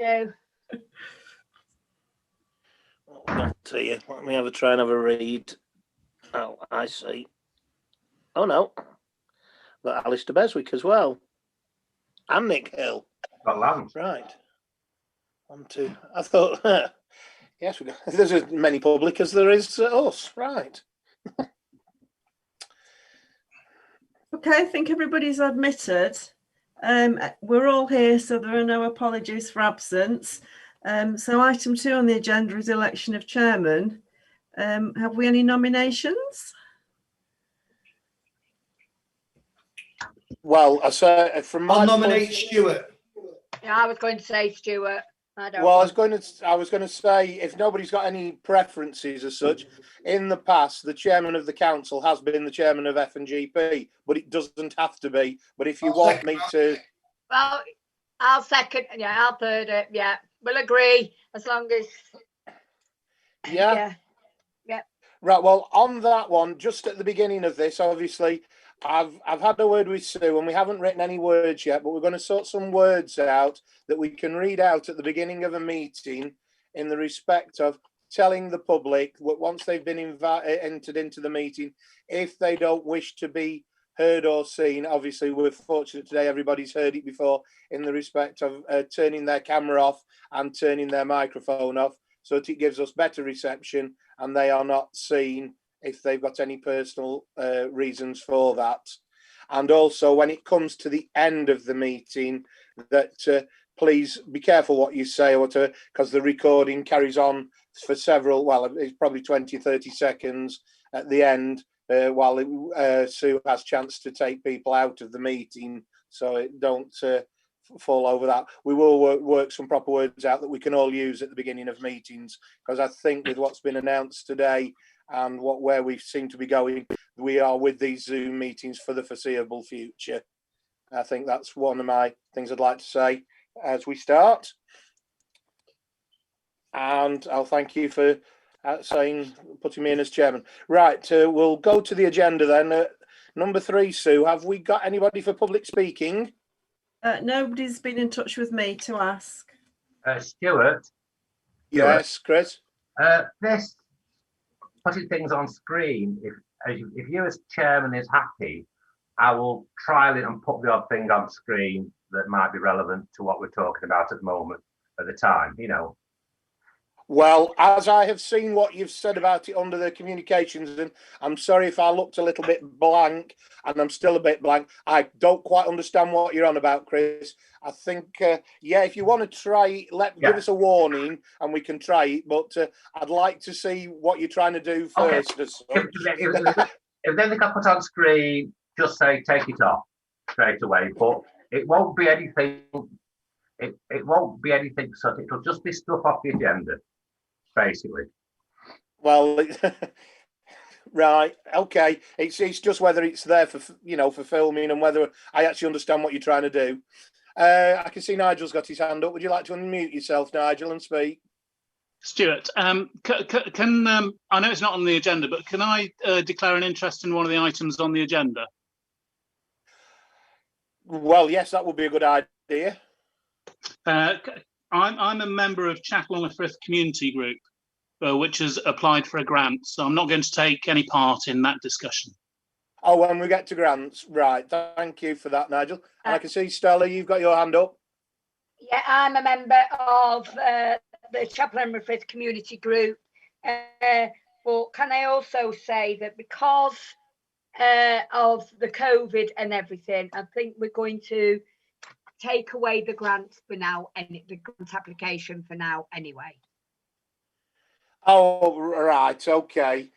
you. Got to you. Let me have a try and have a read. Oh, I see. Oh no, got Alistair Beswick as well, and Nick Hill. Got Lance. Right. 1, 2. I thought, yes, there's as many public as there is us. Right. Okay, I think everybody's admitted. We're all here, so there are no apologies for absence. So item 2 on the agenda is election of chairman. Have we any nominations? Well, I say from my I'll nominate Stuart. Yeah, I was going to say Stuart. I was going to say, if nobody's got any preferences as such, in the past the chairman of the council has been the chairman of F&GP, but it doesn't have to be. But if you want me to, well, I'll second. Yeah, I'll third it. Yeah, we'll agree as long as. yeah. Right. Well, on that one, just at the beginning of this, obviously, I've had a word with Sue, and we haven't written any words yet, but we're going to sort some words out that we can read out at the beginning of a meeting, in the respect of telling the public once they've been entered into the meeting, if they don't wish to be heard or seen. Obviously, we're fortunate today; everybody's heard it before, in the respect of turning their camera off and turning their microphone off, so that it gives us better reception and they are not seen if they've got any personal reasons for that. And also, when it comes to the end of the meeting, that please be careful what you say or whatever, because the recording carries on for several, well, it's probably 20, 30 seconds at the end, while Sue has chance to take people out of the meeting, so it don't fall over that. We will work some proper words out that we can all use at the beginning of meetings, because I think with what's been announced today and where we seem to be going, we are with these Zoom meetings for the foreseeable future. I think that's one of my things I'd like to say as we start. And I'll thank you for putting me in as chairman. Right, we'll go to the agenda then. Number 3, Sue, have we got anybody for public speaking? Nobody's been in touch with me to ask. Stuart. Yes, Chris. This putting things on screen, if you as chairman is happy, I will trial it and put the odd thing on screen that might be relevant to what we're talking about at the moment, at the time, you know. Well, as I have seen what you've said about it under the communications, and I'm sorry if I looked a little bit blank, and I'm still a bit blank. I don't quite understand what you're on about, Chris. I think, yeah, if you want to try it, give us a warning and we can try it, but I'd like to see what you're trying to do first. Okay. If then they can put on screen, just say take it off straight away, but it won't be anything, it won't be anything such, it'll just be stuff off the agenda. Basically, well, right, okay. It's just whether it's there for for filming and whether I actually understand what you're trying to do. I can see Nigel's got his hand up. Would you like to unmute yourself, Nigel, and speak? Stuart, can I know it's not on the agenda, but can I declare an interest in one of the items on the agenda? Well, yes, that would be a good idea. I'm a member of Chapel-en-le-Frith community group, which has applied for a grant, so I'm not going to take any part in that discussion. Oh, when we get to grants, right. Thank you for that, Nigel. And I can see, Stella, you've got your hand up. Yeah, I'm a member of the Chapel-en-le-Frith community group. But can I also say that because of the COVID and everything, I think we're going to take away the grants for now, and the grant application for now anyway. Oh, right, okay.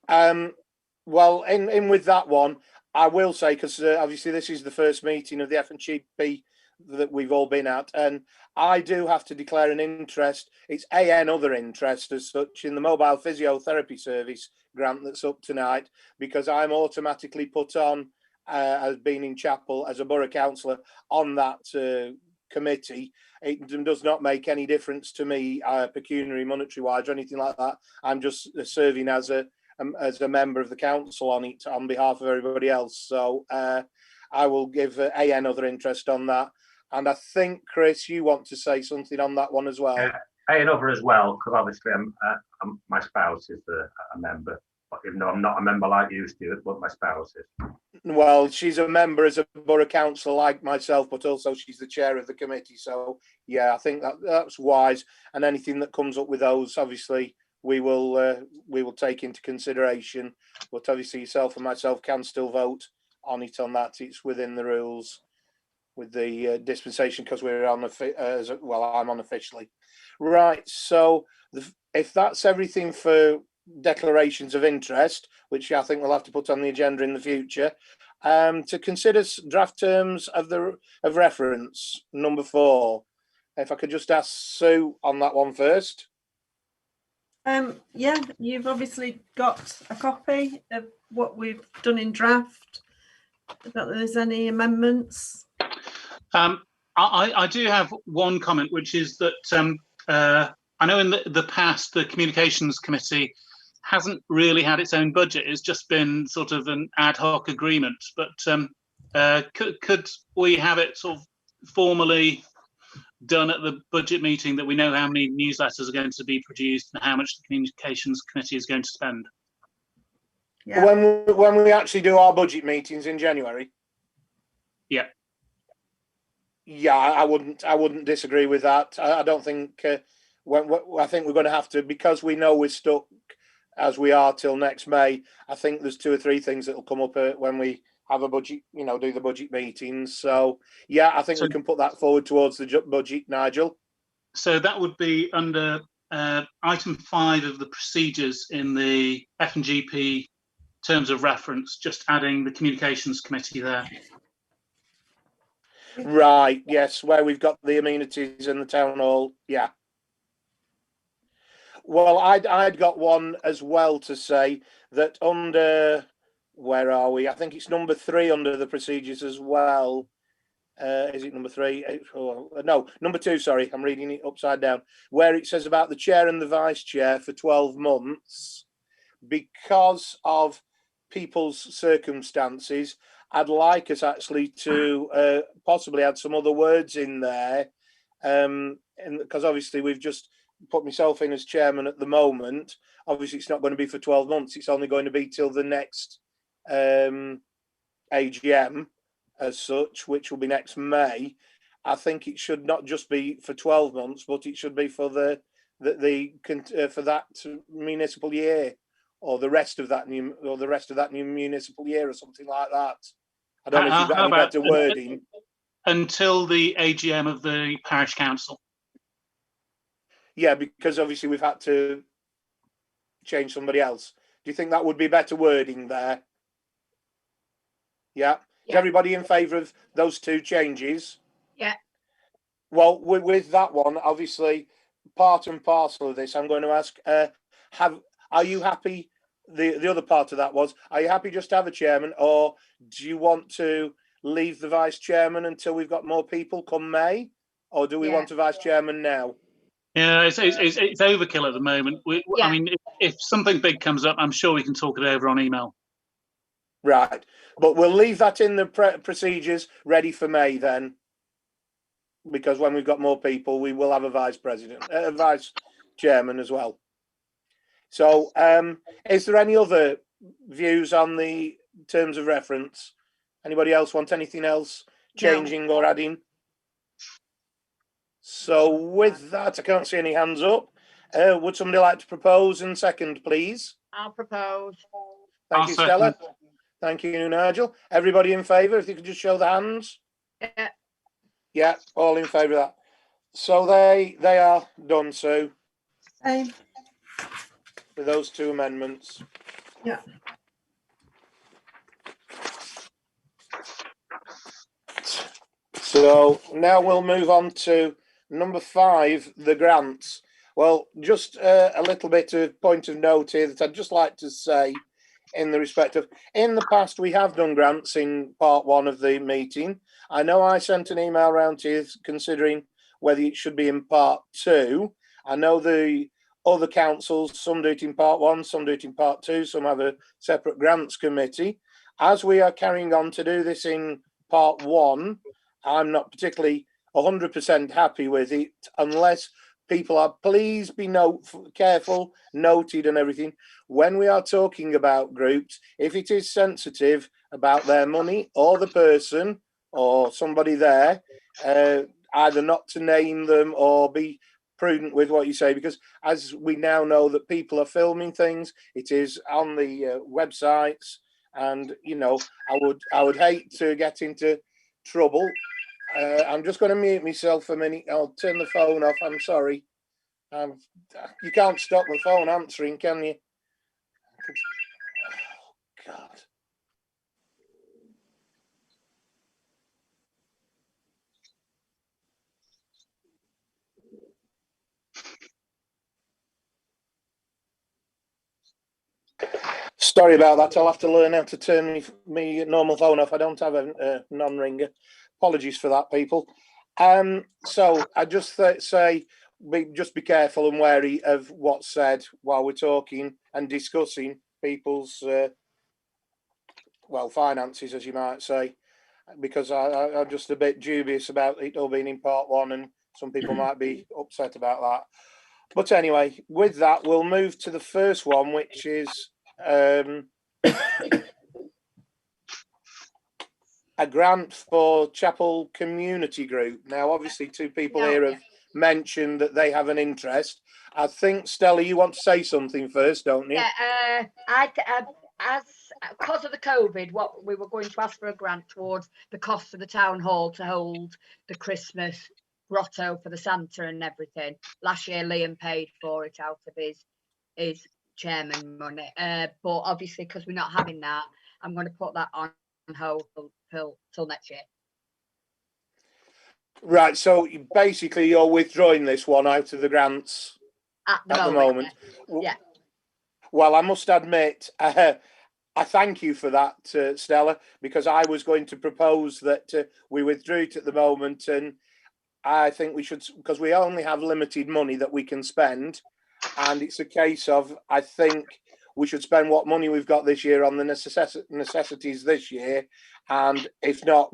Well, in with that one, I will say, because obviously this is the first meeting of the F&GP that we've all been at, and I do have to declare an interest. It's other interest as such in the mobile physiotherapy service grant that's up tonight, because I'm automatically put on as being in Chapel as a borough councillor on that committee. It does not make any difference to me, pecuniary, monetary wise, or anything like that. I'm just serving as a member of the council on it on behalf of everybody else. So I will give other interest on that. And I think, Chris, you want to say something on that one as well. Another as well, because obviously my spouse is a member, but even though I'm not a member like you, Stuart, but my spouse is. Well, she's a member as a borough councillor like myself, but also she's the chair of the committee. So, yeah, I think that's wise. And anything that comes up with those, obviously, we will take into consideration. But obviously, yourself and myself can still vote on it on that. It's within the rules with the dispensation, because we're on I'm on officially. Right, so if that's everything for declarations of interest, which I think we'll have to put on the agenda in the future, to consider draft terms of reference, number 4. If I could just ask Sue on that one first. Yeah, you've obviously got a copy of what we've done in draft. I don't know if there's any amendments. I do have one comment, which is that I know in the past the Communications Committee hasn't really had its own budget. It's just been sort of an ad hoc agreement. But could we have it sort of formally done at the budget meeting, that we know how many newsletters are going to be produced and how much the Communications Committee is going to spend? Yeah. When we actually do our budget meetings in January. Yeah. Yeah, I wouldn't disagree with that. I don't think I think we're going to have to, because we know we're stuck as we are till next May. I think there's 2 or 3 things that will come up when we have a budget, do the budget meetings. So yeah, I think we can put that forward towards the budget, Nigel. So that would be under item 5 of the procedures in the F&GP terms of reference, just adding the Communications Committee there. Right, yes, where we've got the amenities in the town hall. Yeah. Well, I'd got one as well to say that under, where are we? I think it's number 3 under the procedures as well. Is it number 3? No, number 2, sorry, I'm reading it upside down, where it says about the chair and the vice chair for 12 months. Because of people's circumstances, I'd like us actually to possibly add some other words in there, and because obviously we've just put myself in as chairman at the moment. Obviously, it's not going to be for 12 months. It's only going to be till the next AGM as such, which will be next May. I think it should not just be for 12 months, but it should be for for that municipal year, or the rest of that new municipal year, or something like that. I don't know if you've got any better wording. Until the AGM of the parish council. Yeah, because obviously we've had to change somebody else. Do you think that would be better wording there? Yeah. Is everybody in favour of those 2 changes? Yeah. Well, with that one, obviously, part and parcel of this, I'm going to ask, are you happy? The other part of that was, are you happy just to have a chairman, or do you want to leave the vice chairman until we've got more people come May, or do we want a vice chairman now? Yeah, it's overkill at the moment. I mean, if something big comes up, I'm sure we can talk it over on email. Right, but we'll leave that in the procedures ready for May then, because when we've got more people, we will have a vice chairman as well. So, is there any other views on the terms of reference? Anybody else want anything else changing or adding? So with that, I can't see any hands up. Would somebody like to propose and second, please? I'll propose. Thank you, Stella. Thank you, Nigel. Everybody in favour, if you could just show the hands. Yeah. Yeah, all in favour of that. So they are done, Sue. Same. With those 2 amendments. Yeah. So now we'll move on to number 5, the grants. Well, just a little bit of point of note here that I'd just like to say in the respect of, in the past, we have done grants in part 1 of the meeting. I know I sent an email around to you considering whether it should be in part 2. I know the other councils, some do it in part 1, some do it in part 2, some have a separate grants committee. As we are carrying on to do this in part 1, I'm not particularly 100% happy with it, unless people are, please be careful, noted and everything. When we are talking about groups, if it is sensitive about their money or the person or somebody there, either not to name them or be prudent with what you say, because as we now know that people are filming things, it is on the websites, and you know, I would hate to get into trouble. I'm just going to mute myself a minute. I'll turn the phone off. I'm sorry. You can't stop the phone answering, can you? Oh, God. Sorry about that. I'll have to learn how to turn me normal phone off. I don't have a non-ringer. Apologies for that, people. So I just say, just be careful and wary of what's said while we're talking and discussing people's, well, finances, as you might say, because I'm just a bit dubious about it all being in part one, and some people might be upset about that. But anyway, with that, we'll move to the first one, which is a grant for Chapel Community Group. Now, obviously, two people here have mentioned that they have an interest. I think, Stella, you want to say something first, don't you? Yeah, as because of the COVID, what we were going to ask for a grant towards the cost of the town hall to hold the Christmas grotto for the Santa and everything. Last year, Liam paid for it out of his chairman money. But obviously, because we're not having that, I'm going to put that on hold till next year. Right, so basically you're withdrawing this one out of the grants at the moment. Yeah. Well, I must admit, I thank you for that, Stella, because I was going to propose that we withdrew it at the moment, and I think we should, because we only have limited money that we can spend, and it's a case of, I think we should spend what money we've got this year on the necessities this year, and if not,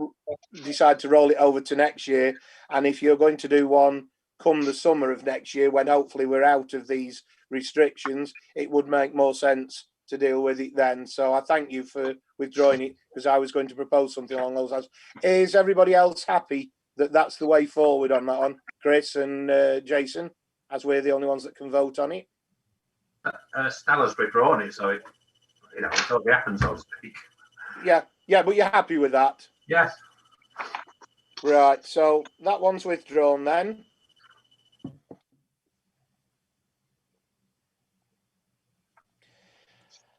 decide to roll it over to next year. And if you're going to do one come the summer of next year, when hopefully we're out of these restrictions, it would make more sense to deal with it then. So I thank you for withdrawing it, because I was going to propose something along those lines. Is everybody else happy that that's the way forward on that one? Chris and Jason, as we're the only ones that can vote on it. Stella's withdrawn it, so it's already happened, so to speak. Yeah, but you're happy with that? Yes. Right, so that one's withdrawn then.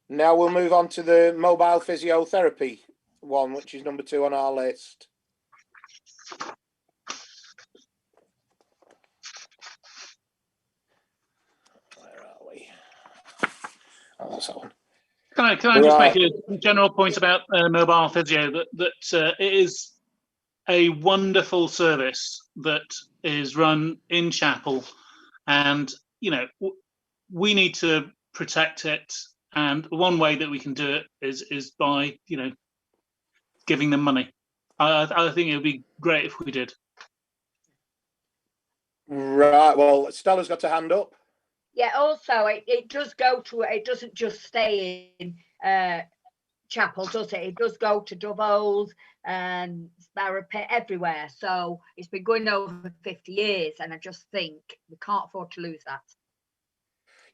Now we'll move on to the mobile physiotherapy one, which is number 2 on our list. Where are we? Oh, that's that one. Can I just make a general point about mobile physio, that it is a wonderful service that is run in Chapel, and we need to protect it, and one way that we can do it is by giving them money. I think it would be great if we did. Right, well, Stella's got a hand up. Yeah, also it does go to, it doesn't just stay in Chapel, does it? It does go to Dove and Sparrow Pit, everywhere. So it's been going over 50 years, and I just think we can't afford to lose that.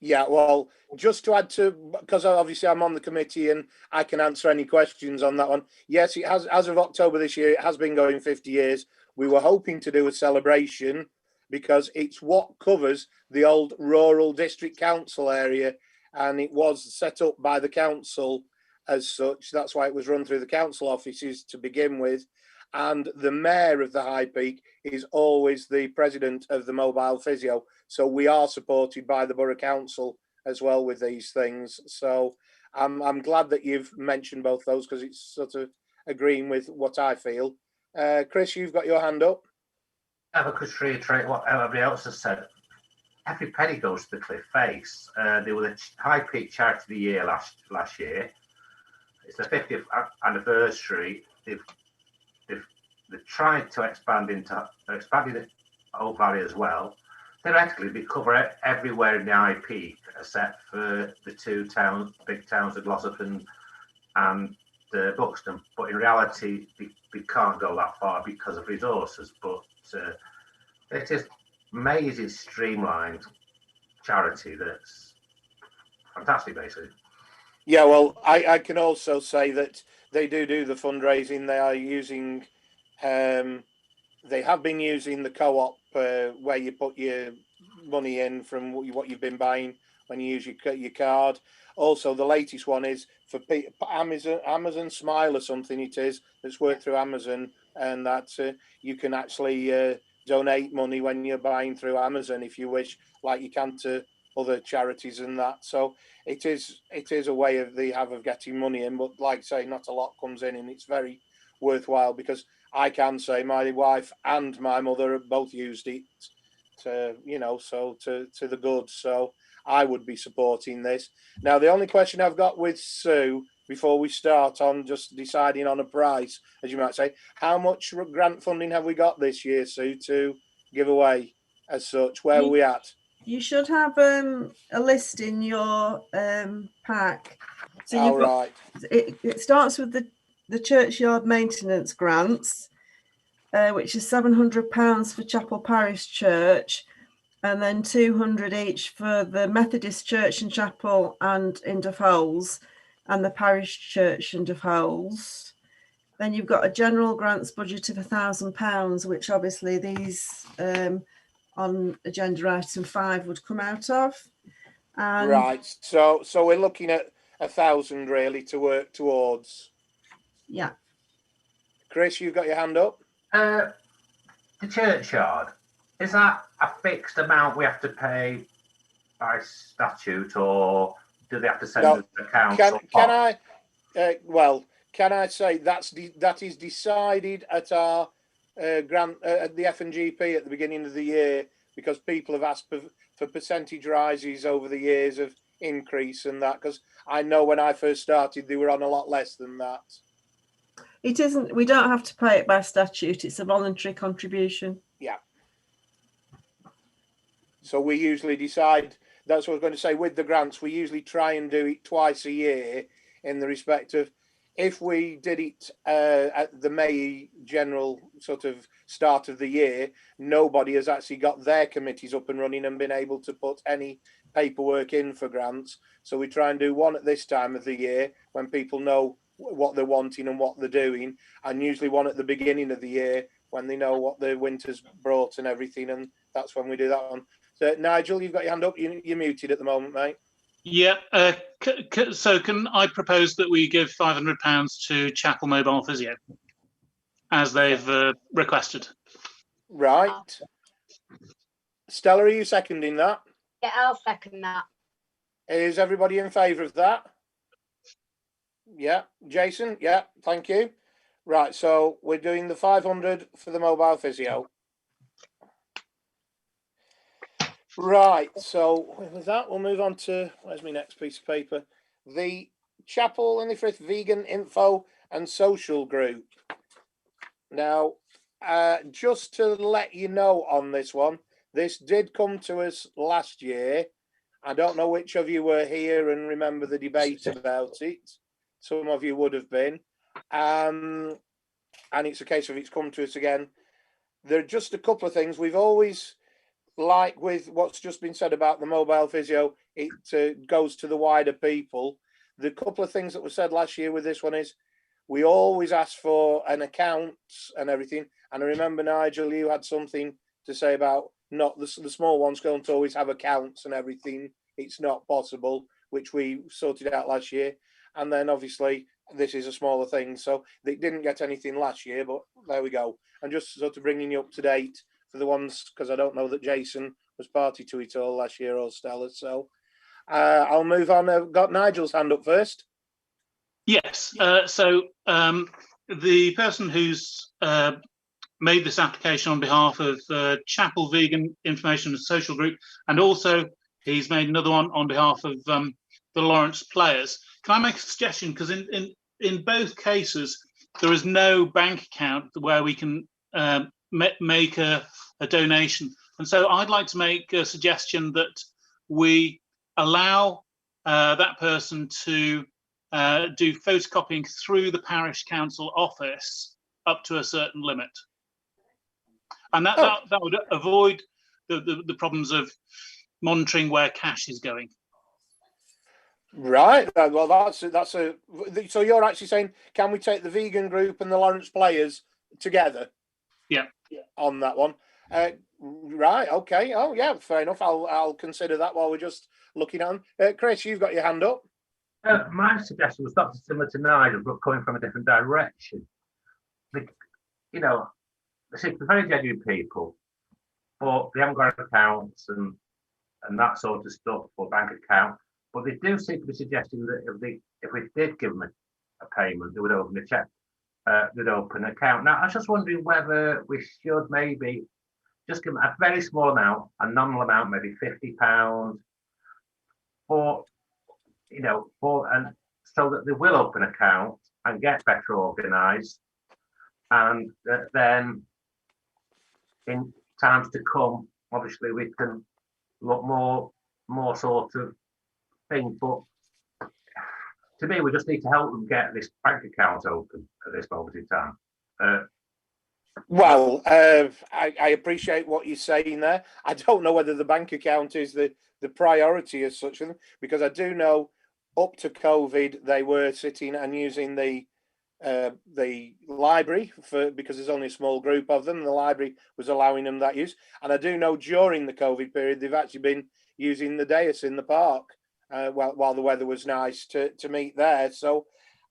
Yeah, well, just to add to, because obviously I'm on the committee and I can answer any questions on that one. Yes, it has, as of October this year, it has been going 50 years. We were hoping to do a celebration because it's what covers the old rural district council area, and it was set up by the council as such. That's why it was run through the council offices to begin with. And the mayor of the High Peak is always the president of the mobile physio. So we are supported by the Borough Council as well with these things. So I'm glad that you've mentioned both those, because it's sort of agreeing with what I feel. Chris, you've got your hand up. I could reiterate what everybody else has said. Every penny goes to the Cliff Face. They were the High Peak Charity of the Year last year. It's the 50th anniversary. They've they've tried to expand it Old Valley as well. Theoretically, they cover everywhere in the High Peak except for the two big towns of Glossop and Buxton. But in reality, they can't go that far because of resources. But it is amazing, streamlined charity that's fantastic, basically. Yeah, well, I can also say that they do the fundraising. They are using, they have been using the co-op where you put your money in from what you've been buying when you use your card. Also, the latest one is for Amazon Smile or something it is, that's worked through Amazon, and that you can actually donate money when you're buying through Amazon if you wish, like you can to other charities and that. So it is a way of getting money in, but like I say, not a lot comes in, and it's very worthwhile because I can say my wife and my mother have both used it to, so to the good. So I would be supporting this. Now, the only question I've got with Sue before we start on just deciding on a price, as you might say, how much grant funding have we got this year, Sue, to give away as such? Where are we at? You should have a list in your pack. So you've got, it starts with the churchyard maintenance grants, which is £700 for Chapel Parish Church, and then 200 each for the Methodist Church and Chapel and in Duff Holes, and the Parish Church and Duff Holes. Then you've got a general grants budget of £1,000, which obviously these on agenda item 5 would come out of. And right. So we're looking at 1,000 really to work towards. Yeah. Chris, you've got your hand up. The churchyard, is that a fixed amount we have to pay by statute, or do they have to send us accounts? Can I say that is decided at our grant at the F&GP at the beginning of the year, because people have asked for percentage rises over the years of increase and that, because I know when I first started they were on a lot less than that. It isn't, we don't have to pay it by statute, it's a voluntary contribution. Yeah. So we usually decide, that's what I was going to say, with the grants, we usually try and do it twice a year, in the respect of, if we did it at the May general sort of start of the year, nobody has actually got their committees up and running and been able to put any paperwork in for grants. So we try and do one at this time of the year when people know what they're wanting and what they're doing, and usually one at the beginning of the year when they know what the winter's brought and everything, and that's when we do that one. So Nigel, you've got your hand up. You're muted at the moment, mate. Yeah. So can I propose that we give £500 to Chapel Mobile Physio, as they've requested? Right. Stella, are you seconding that? Yeah, I'll second that. Is everybody in favour of that? Yeah. Jason? Yeah, thank you. Right, so we're doing the 500 for the mobile physio. Right, so with that, we'll move on to, where's my next piece of paper? The Chapel-en-le-Frith Vegan Info and Social Group. Now, just to let you know on this one, this did come to us last year. I don't know which of you were here and remember the debate about it. Some of you would have been. And it's a case of it's come to us again. There are just a couple of things. We've always, like with what's just been said about the mobile physio, it goes to the wider people. The couple of things that were said last year with this one is we always ask for an account and everything. And I remember, Nigel, you had something to say about not the small ones don't always have accounts and everything. It's not possible, which we sorted out last year. And then obviously this is a smaller thing. So they didn't get anything last year, but there we go. And just sort of bringing you up to date for the ones, because I don't know that Jason was party to it all last year or Stella. So I'll move on. I've got Nigel's hand up first. Yes. So the person who's made this application on behalf of Chapel Vegan Information and Social Group, and also he's made another one on behalf of the Lawrence Players. Can I make a suggestion? Because in both cases, there is no bank account where we can make a donation. And so I'd like to make a suggestion that we allow that person to do photocopying through the parish council office up to a certain limit. And that would avoid the problems of monitoring where cash is going. Right. Well, that's a. So you're actually saying, can we take the vegan group and the Lawrence players together? Yeah. On that one. Right. Okay. Oh, yeah. Fair enough. I'll consider that while we're just looking at them. Chris, you've got your hand up. My suggestion was not similar to Nigel, but coming from a different direction. You know, they're very genuine people, but they haven't got accounts and that sort of stuff, or bank account. But they do seem to be suggesting that if we did give them a payment, they would open a check, they'd open an account. Now, I was just wondering whether we should maybe just give them a very small amount, a nominal amount, maybe £50, for and so that they will open an account and get better organised, and then in times to come, obviously we can look more sort of thing. But to me, we just need to help them get this bank account open at this moment in time. Well, I appreciate what you're saying there. I don't know whether the bank account is the priority as such, because I do know up to COVID they were sitting and using the library because there's only a small group of them. The library was allowing them that use, and I do know during the COVID period they've actually been using the dais in the park while the weather was nice to meet there. So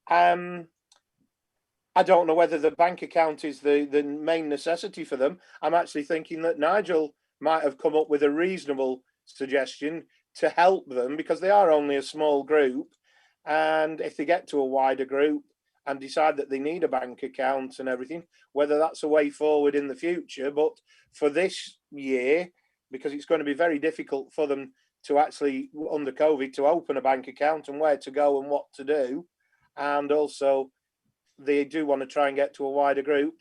I don't know whether the bank account is the main necessity for them. I'm actually thinking that Nigel might have come up with a reasonable suggestion to help them, because they are only a small group, and if they get to a wider group and decide that they need a bank account and everything, whether that's a way forward in the future. But for this year, because it's going to be very difficult for them to actually, under COVID, to open a bank account and where to go and what to do, and also they do want to try and get to a wider group.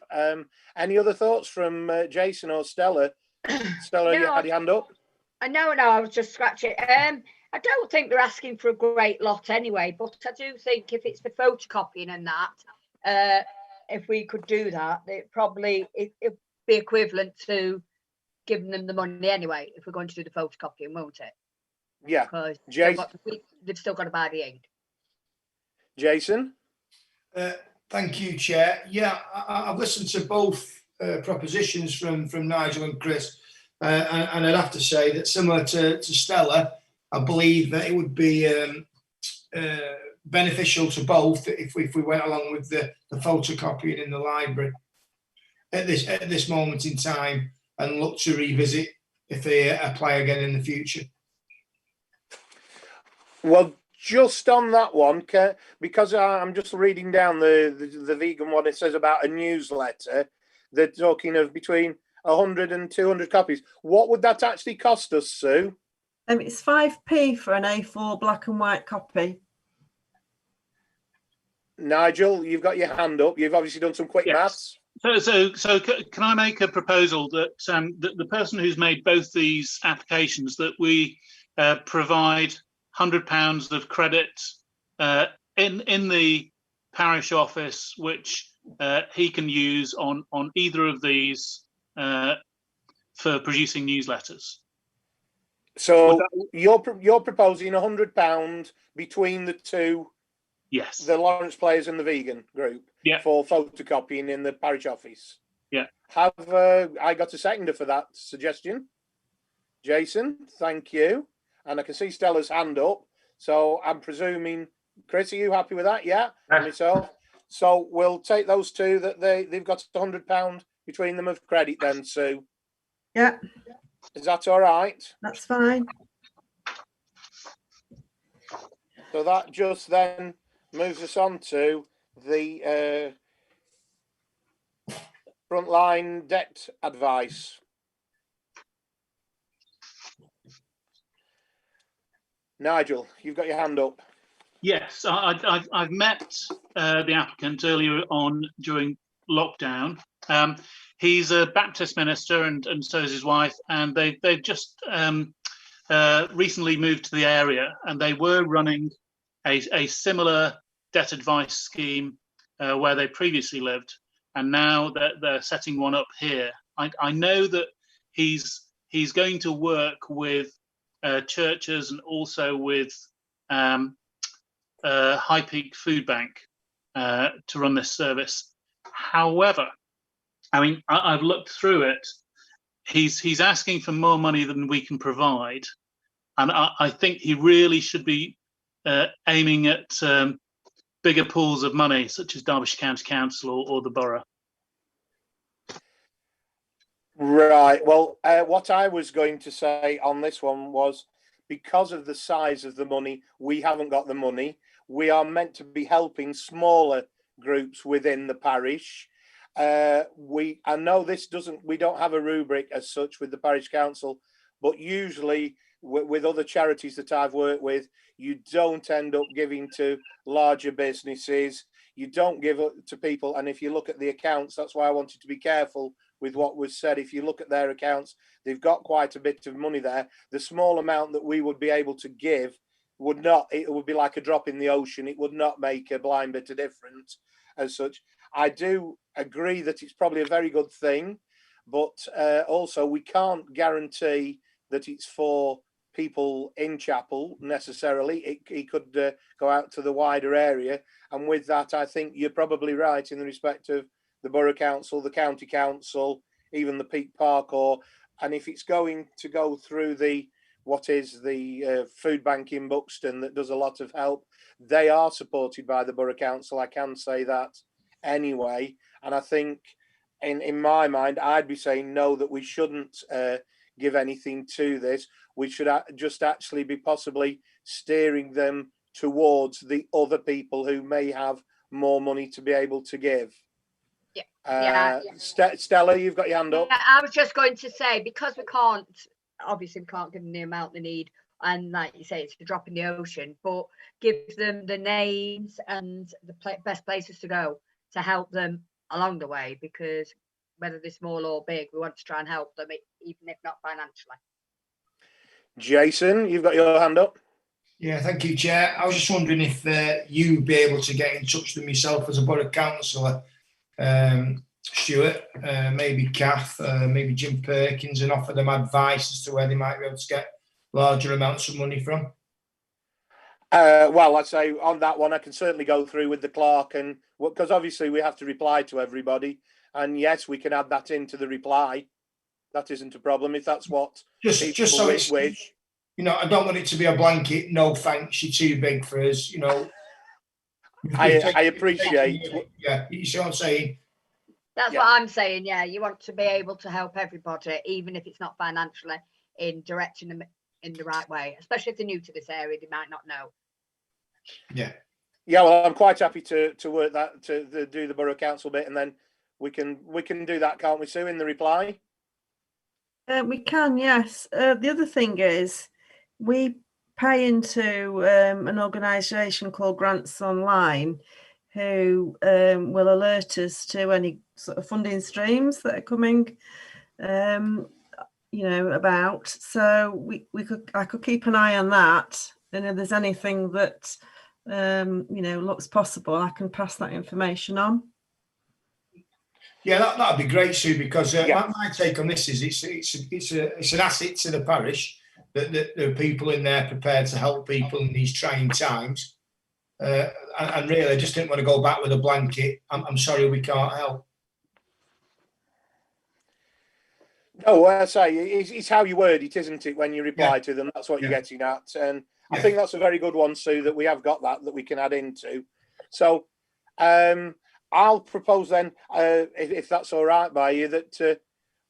Any other thoughts from Jason or Stella? Stella, you had your hand up? No, I was just scratching. I don't think they're asking for a great lot anyway, but I do think if it's for photocopying and that, if we could do that, it'd be equivalent to giving them the money anyway, if we're going to do the photocopying, won't it? Yeah. Because they've still got to buy the aid. Jason? Thank you, Chair. Yeah, I've listened to both propositions from Nigel and Chris, and I'd have to say that, similar to Stella, I believe that it would be beneficial to both if we went along with the photocopying in the library at this moment in time, and look to revisit if they apply again in the future. Well, just on that one, because I'm just reading down the vegan one, it says about a newsletter. They're talking of between 100 and 200 copies. What would that actually cost us, Sue? It's 5p for an A4 black and white copy. Nigel, you've got your hand up. You've obviously done some quick maths. So can I make a proposal that the person who's made both these applications, that we provide £100 of credit in the parish office, which he can use on either of these for producing newsletters? So you're proposing £100 between the two? Yes. The Lawrence players and the vegan group, for photocopying in the parish office. Yeah. Have I got a seconder for that suggestion? Jason, thank you. And I can see Stella's hand up. So I'm presuming, Chris, are you happy with that? Yeah. So we'll take those two that they've got £100 between them of credit then, Sue. Yeah. Is that all right? That's fine. So that just then moves us on to the frontline debt advice. Nigel, you've got your hand up. Yes, I've met the applicant earlier on during lockdown. He's a Baptist minister, and so is his wife, and they've just recently moved to the area, and they were running a similar debt advice scheme where they previously lived, and now they're setting one up here. I know that he's going to work with churches and also with High Peak Food Bank to run this service. However, I mean, I've looked through it. He's asking for more money than we can provide, and I think he really should be aiming at bigger pools of money, such as Derbyshire County Council or the borough. Right. Well, what I was going to say on this one was, because of the size of the money, we haven't got the money. We are meant to be helping smaller groups within the parish. I know this we don't have a rubric as such with the parish council, but usually with other charities that I've worked with, you don't end up giving to larger businesses. You don't give up to people. And if you look at the accounts, that's why I wanted to be careful with what was said. If you look at their accounts, they've got quite a bit of money there. The small amount that we would be able to give it would be like a drop in the ocean. It would not make a blind bit of difference as such. I do agree that it's probably a very good thing, but also we can't guarantee that it's for people in Chapel necessarily. It could go out to the wider area. And with that, I think you're probably right in the respect of the Borough Council, the County Council, even the Peak Park, and if it's going to go through the food bank in Buxton that does a lot of help, they are supported by the Borough Council. I can say that anyway. And I think in my mind, I'd be saying no, that we shouldn't give anything to this. We should just actually be possibly steering them towards the other people who may have more money to be able to give. Stella, you've got your hand up. I was just going to say, because we can't give them the amount they need, and like you say, it's a drop in the ocean, but give them the names and the best places to go to help them along the way, because whether they're small or big, we want to try and help them, even if not financially. Jason, you've got your hand up. Yeah, thank you, Chair. I was just wondering if you'd be able to get in touch with myself as a borough councillor, Stuart, maybe Kath, maybe Jim Perkins, and offer them advice as to where they might be able to get larger amounts of money from. Well, I'd say on that one, I can certainly go through with the clerk, and because obviously we have to reply to everybody, and yes, we can add that into the reply. That isn't a problem if that's what just so it's wish. You know, I don't want it to be a blanket. No thanks, you're too big for us. You know, I appreciate. Yeah, you see what I'm saying. That's what I'm saying. Yeah, you want to be able to help everybody, even if it's not financially, in directing them in the right way. Especially if they're new to this area, they might not know. Yeah. Well, I'm quite happy to work that to do the borough council bit, and then we can do that, can't we, Sue? In the reply. We can, yes. The other thing is, we pay into an organisation called Grants Online, who will alert us to any sort of funding streams that are coming, about. So I could keep an eye on that, and if there's anything that looks possible, I can pass that information on. Yeah, that'd be great, Sue, because my take on this is it's an asset to the parish that there are people in there prepared to help people in these trying times. And really, I just didn't want to go back with a blanket. I'm sorry, we can't help. No, I say it's how you word it, isn't it? When you reply to them, that's what you're getting at, and I think that's a very good one, Sue. That we have got that we can add into. So, I'll propose then, if that's all right by you, that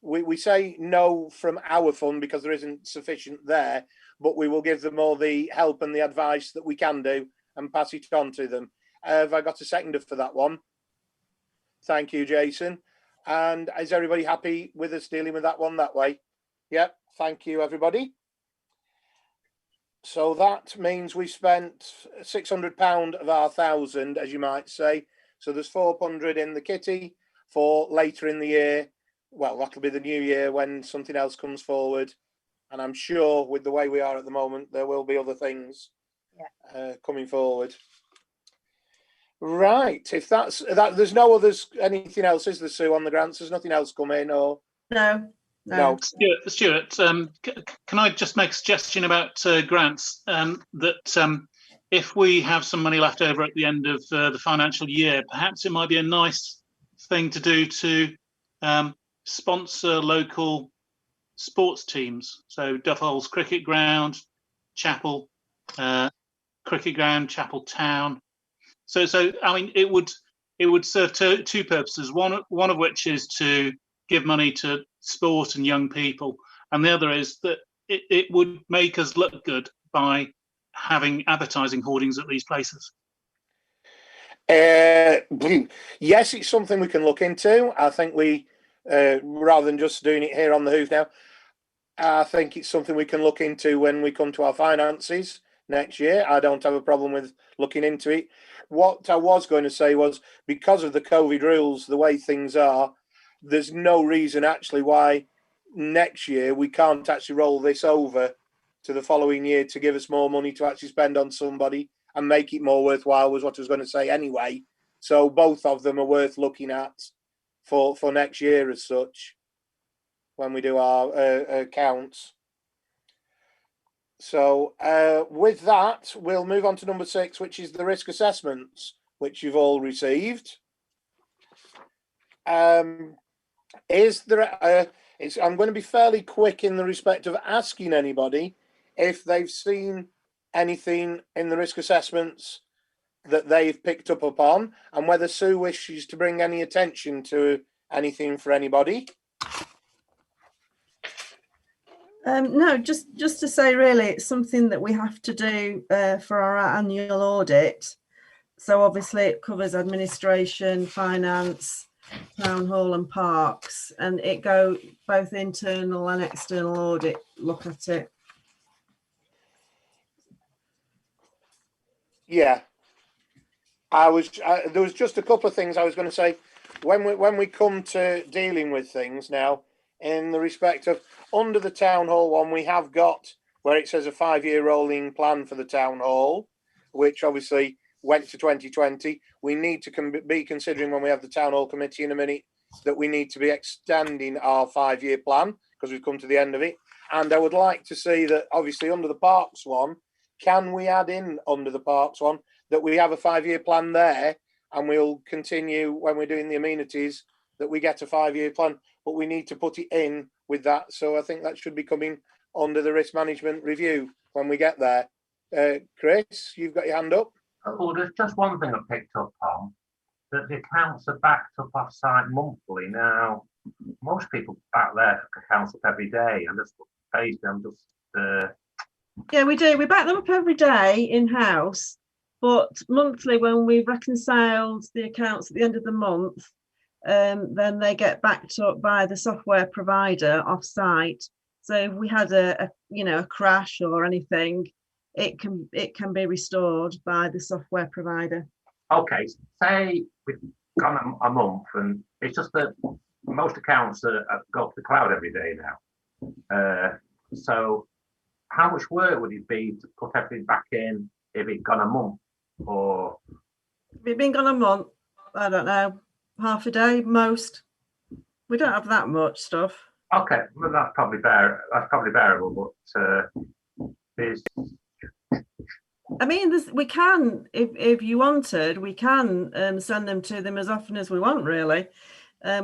we say no from our fund because there isn't sufficient there, but we will give them all the help and the advice that we can do and pass it on to them. Have I got a seconder for that one? Thank you, Jason. And is everybody happy with us dealing with that one that way? Yep. Thank you, everybody. So that means we spent £600 of our 1,000, as you might say. So there's 400 in the kitty for later in the year. Well, that'll be the new year when something else comes forward. And I'm sure with the way we are at the moment, there will be other things coming forward. Right. If that's that, there's no others, anything else, is there, Sue, on the grants? There's nothing else coming, or? No. Stuart, can I just make a suggestion about grants? That if we have some money left over at the end of the financial year, perhaps it might be a nice thing to do to sponsor local sports teams. So Duffholes Cricket Ground, Chapel Cricket Ground, Chapel Town. So I mean, it would serve two purposes. One of which is to give money to sport and young people, and the other is that it would make us look good by having advertising hoardings at these places. Yes, it's something we can look into. I think we, rather than just doing it here on the hoof now, I think it's something we can look into when we come to our finances next year. I don't have a problem with looking into it. What I was going to say was, because of the COVID rules, the way things are, there's no reason actually why next year we can't actually roll this over to the following year to give us more money to actually spend on somebody and make it more worthwhile, was what I was going to say anyway. So both of them are worth looking at for next year as such when we do our accounts. So with that, we'll move on to number 6, which is the risk assessments, which you've all received. Is there I'm going to be fairly quick in the respect of asking anybody if they've seen anything in the risk assessments that they've picked up upon, and whether Sue wishes to bring any attention to anything for anybody. No, just to say, really, it's something that we have to do for our annual audit. So obviously it covers administration, finance, town hall and parks, and it go both internal and external audit look at it. Yeah, there was just a couple of things I was going to say when we come to dealing with things now, in the respect of under the town hall one, we have got where it says a 5-year rolling plan for the town hall, which obviously went to 2020. We need to be considering, when we have the town hall committee in a minute, that we need to be extending our 5-year plan because we've come to the end of it. And I would like to see that obviously under the parks one, can we add in under the parks one that we have a 5-year plan there, and we'll continue when we're doing the amenities that we get a 5-year plan, but we need to put it in with that. So I think that should be coming under the risk management review when we get there. Chris, you've got your hand up. Oh, there's just one thing I picked up on, that the accounts are backed up off-site monthly. Now, most people back their accounts up every day, and yeah, we do. We back them up every day in-house, but monthly, when we've reconciled the accounts at the end of the month, then they get backed up by the software provider off-site. So if we had a crash or anything, it can be restored by the software provider. Okay, say we've gone a month, and it's just that most accounts go to the cloud every day now. So how much work would it be to put everything back in if it's gone a month? Or if it's been gone a month, I don't know, half a day most. We don't have that much stuff. Okay, well, that's probably bearable, but there's, I mean, we can, if you wanted, we can send them to them as often as we want, really,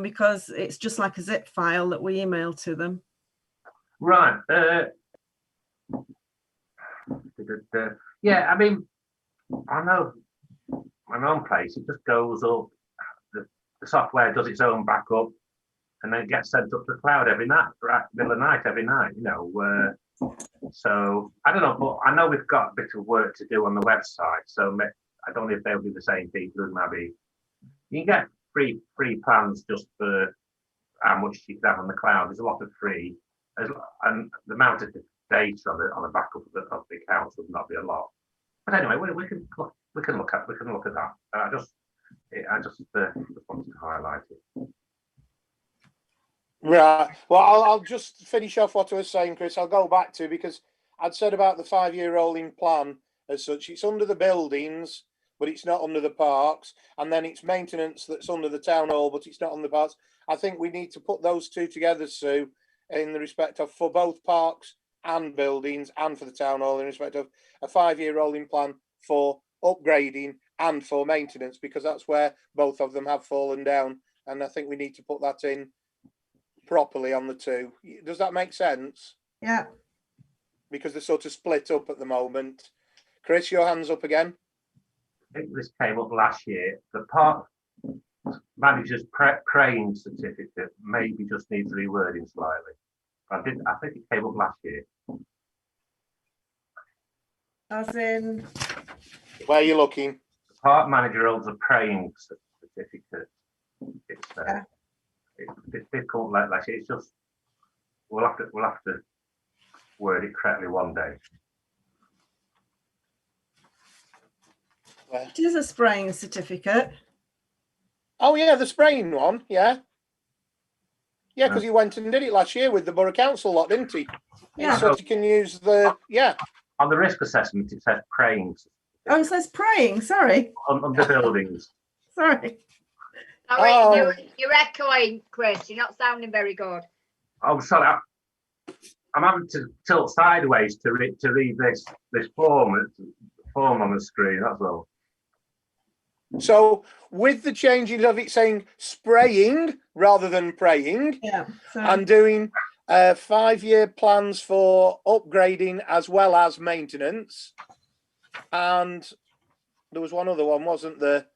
because it's just like a zip file that we email to them. Right. Yeah, I mean, I know my own place, it just goes up, the software does its own backup, and then it gets sent up to the cloud every night, right, middle of the night, every night, so I don't know, but I know we've got a bit of work to do on the website, so I don't know if they'll be the same people as maybe. You can get free plans just for how much you can have on the cloud. There's a lot of free, and the amount of data on the back of the accounts would not be a lot. But anyway, we can look at that. I just wanted to highlight it. Right. Well, I'll just finish off what I was saying, Chris. I'll go back to, because I'd said about the 5-year rolling plan as such. It's under the buildings, but it's not under the parks. And then it's maintenance that's under the town hall, but it's not on the parks. I think we need to put those two together, Sue, in the respect of for both parks and buildings and for the town hall in respect of a 5-year rolling plan for upgrading and for maintenance, because that's where both of them have fallen down. And I think we need to put that in properly on the two. Does that make sense? Yeah. Because they're sort of split up at the moment. Chris, your hand's up again. I think this came up last year. The park manager's crane certificate maybe just needs rewording slightly. I think it came up last year. As in, Where are you looking? The park manager holds a crane certificate. It's difficult like that. It's just we'll have to word it correctly one day. it is a spraying certificate. Oh yeah, the spraying one. Yeah, because he went and did it last year with the borough council lot, didn't he? Yeah. So he can use the On the risk assessment, it says praying. Oh, it says praying. Sorry. On the buildings. Sorry. Sorry, Oh. you're echoing, Chris. You're not sounding very good. Oh, sorry. I'm having to tilt sideways to read this form on the screen. That's all. So with the changing of it saying spraying rather than praying, Yeah. Sorry. and doing 5-year plans for upgrading as well as maintenance, and there was one other one, wasn't there,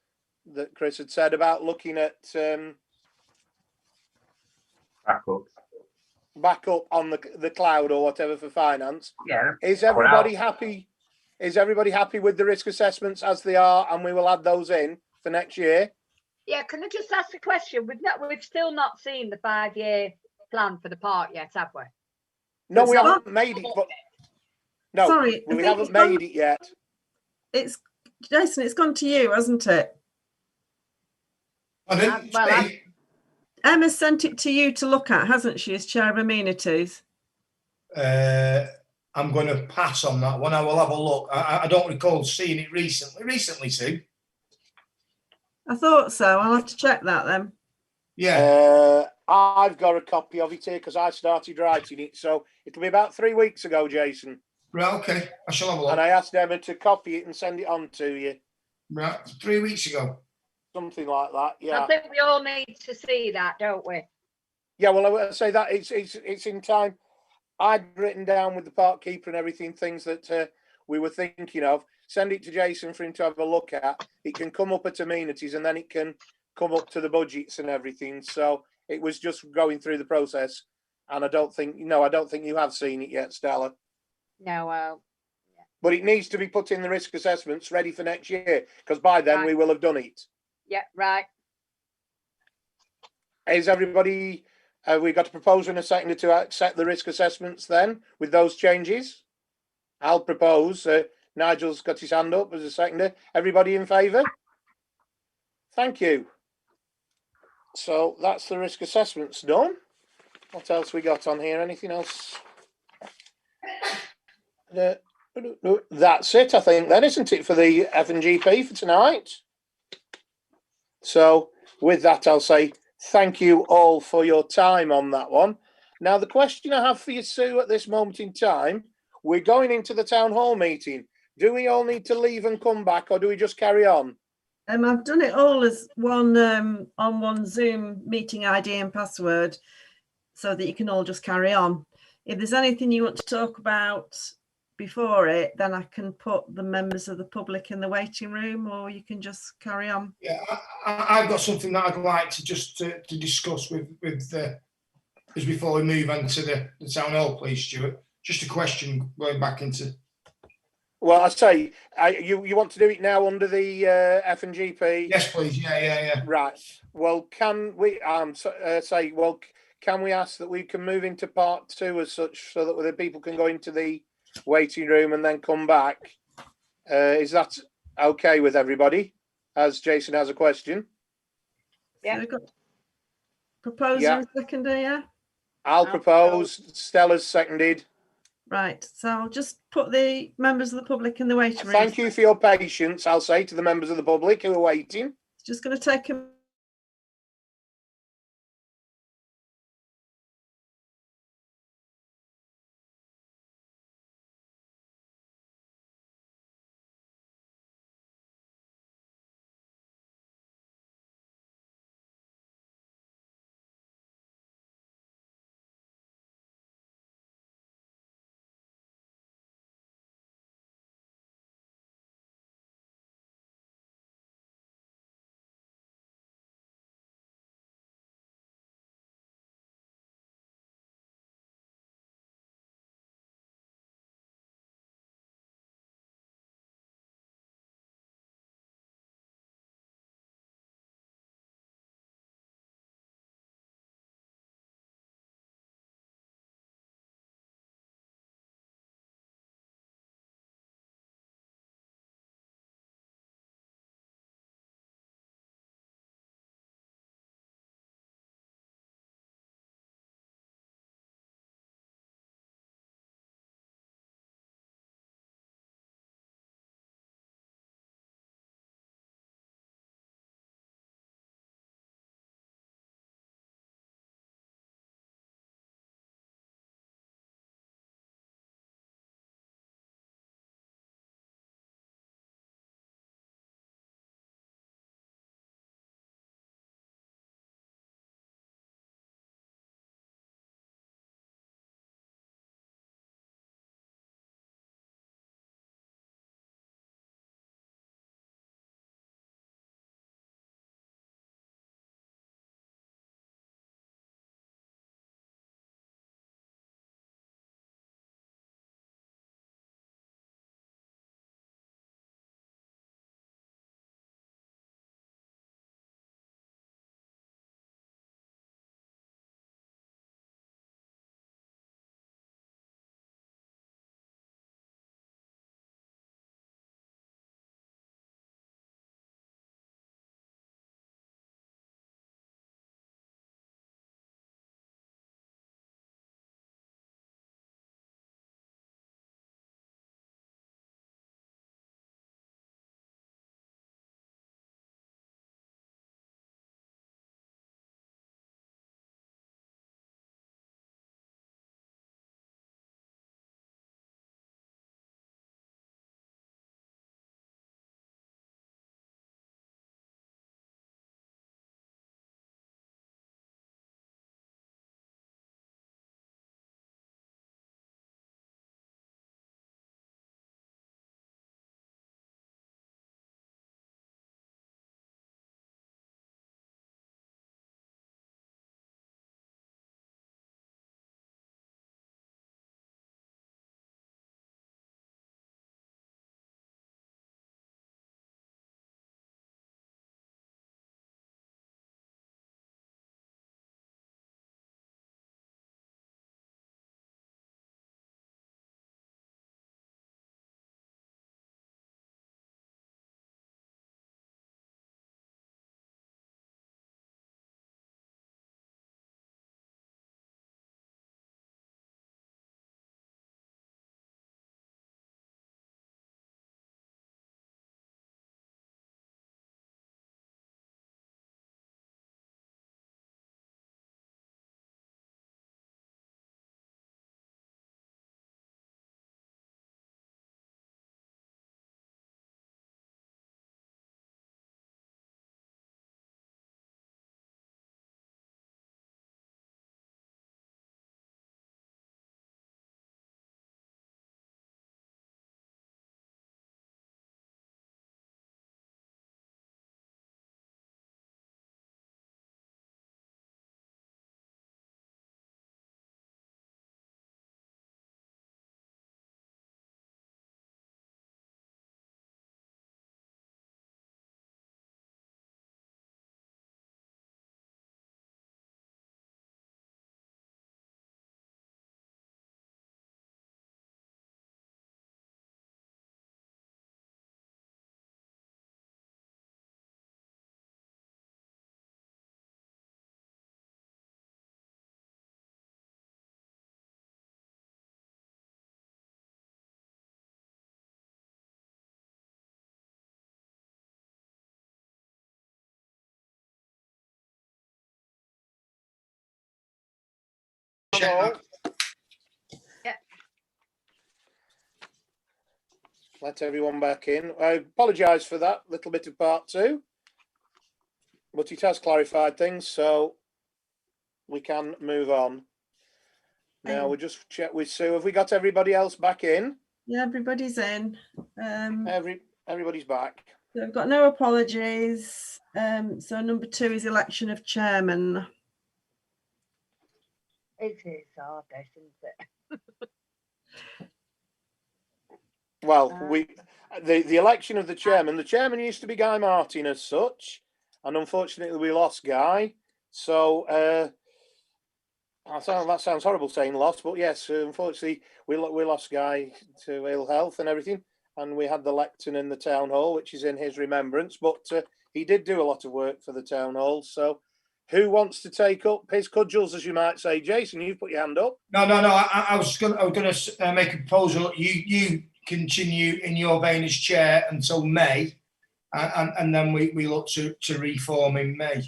that Chris had said about looking at backup on the cloud or whatever for finance. Yeah. Is everybody happy? Is everybody happy with the risk assessments as they are, and we will add those in for next year? Yeah, can I just ask a question? We've still not seen the 5-year plan for the park yet, have we? No, It's we not- haven't made it. But no, Sorry, I we think haven't it's gone- made it yet. It's Jason. It's gone to you, hasn't it? I didn't Well, speak. Emma sent it to you to look at, hasn't she, as chair of amenities? I'm going to pass on that one. I will have a look. I don't recall seeing it recently. Recently, Sue? I thought so. I'll have to check that then. Yeah. I've got a copy of it here because I started writing it, so it'll be about 3 weeks ago, Jason. Right, okay. I shall have a look. And I asked Emma to copy it and send it on to you, Right, 3 weeks ago. something like that. Yeah, I think we all need to see that, don't we? yeah. Well, I would say that it's in time. I'd written down with the park keeper and everything things that we were thinking of. Send it to Jason for him to have a look at. It can come up at amenities, and then it can come up to the budgets and everything. So it was just going through the process, and I don't think you have seen it yet, Stella. No, But it needs to be put in the risk assessments ready for next year, because by then Right. we will have done it. yeah, right. Is everybody? We got a proposal and a seconder to accept the risk assessments then with those changes. I'll propose. Nigel's got his hand up as a seconder. Everybody in favour? Thank you. So that's the risk assessments done. What else we got on here? Anything else? That's it, I think, then, isn't it, for the F&GP for tonight? So with that, I'll say thank you all for your time on that one. Now, the question I have for you, Sue, at this moment in time, we're going into the town hall meeting. Do we all need to leave and come back, or do we just carry on? I've done it all as one on one Zoom meeting ID and password, so that you can all just carry on. If there's anything you want to talk about before it, then I can put the members of the public in the waiting room, or you can just carry on. Yeah, I've got something that I'd like to just to discuss with as before we move on to the town hall, please, Stuart. Just a question going back into. Well, I say, you want to do it now under the F&GP? Yes, please. Yeah. Right. Well, can we say, well, can we ask that we can move into part 2 as such, so that the people can go into the waiting room and then come back? Is that okay with everybody? As Jason has a question. Yeah. So we've got proposer Yeah. and seconder, yeah? I'll propose. Stella's seconded. Right, so I'll just put the members of the public in the waiting room. Thank you for your patience, I'll say to the members of the public who are waiting. It's just going to take a hall. Yeah. Let everyone back in. I apologise for that little bit of part 2, but it has clarified things, so we can move on. Now we'll just check with Sue. Have we got everybody else back in? Yeah, everybody's in. Everybody's back. So I've got no apologies. So number 2 is election of chairman. It is hard, isn't it? Well, the election of the chairman. The chairman used to be Guy Martin as such, and unfortunately we lost Guy. So that sounds horrible saying lost, but yes, unfortunately we lost Guy to ill health and everything, and we had the lectern in the town hall, which is in his remembrance. But he did do a lot of work for the town hall. So, who wants to take up his cudgels, as you might say? Jason, you've put your hand up. No. I was going to make a proposal. You continue in your vein as chair until May, and then we look to reform in May.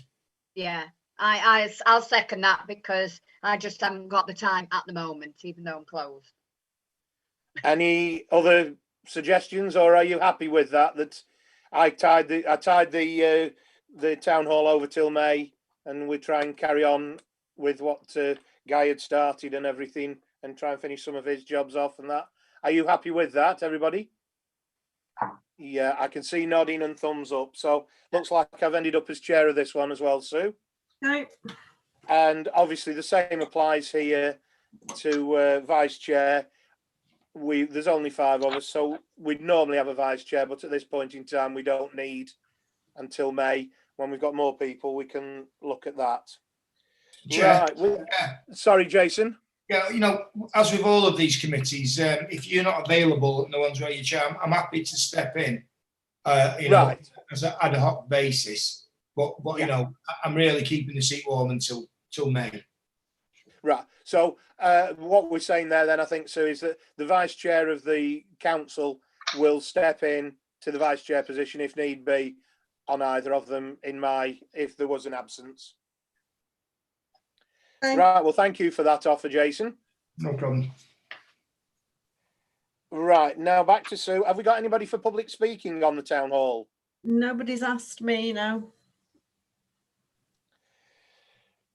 Yeah, I'll second that, because I just haven't got the time at the moment, even though I'm closed. Any other suggestions, or are you happy with that? That I tied the town hall over till May, and we try and carry on with what Guy had started and everything, and try and finish some of his jobs off and that. Are you happy with that, everybody? Yeah, I can see nodding and thumbs up. So looks like I've ended up as chair of this one as well, Sue. Okay. And obviously the same applies here to vice chair. There's only 5 of us, so we'd normally have a vice chair, but at this point in time we don't need until May. When we've got more people, we can look at that. Chair, Right. Sorry, Jason. Yeah, as with all of these committees, if you're not available and no one's ready to chair, I'm happy to step in, Right. as an ad hoc basis. But Yeah. I'm really keeping the seat warm until May. Right. So what we're saying there then, I think, Sue, is that the vice chair of the council will step in to the vice chair position if need be on either of them if there was an absence. Okay. Right. Well, thank you for that offer, Jason. No problem. Right. Now back to Sue. Have we got anybody for public speaking on the town hall? Nobody's asked me, no.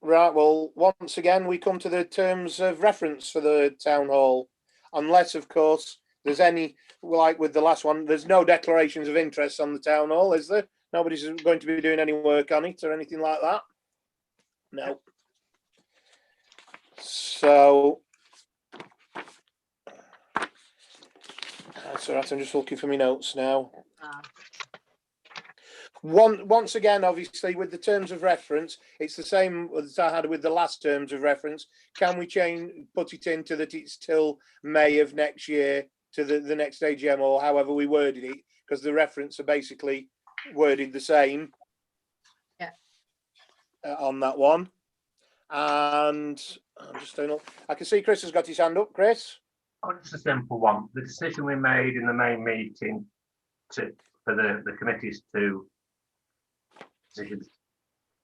Right. Well, once again, we come to the terms of reference for the town hall, unless, of course, there's any, like with the last one, there's no declarations of interest on the town hall, is there? Nobody's going to be doing any work on it or anything like that? No. So that's all right. I'm just looking for my notes now. Once again, obviously, with the terms of reference, it's the same as I had with the last terms of reference. Can we put it into that it's till May of next year to the next AGM, or however we worded it, because the reference are basically worded the same. Yeah. On that one. And I'm just doing up. I can see Chris has got his hand up. Chris? Oh, it's a simple one. The decision we made in the main meeting for the committees to decisions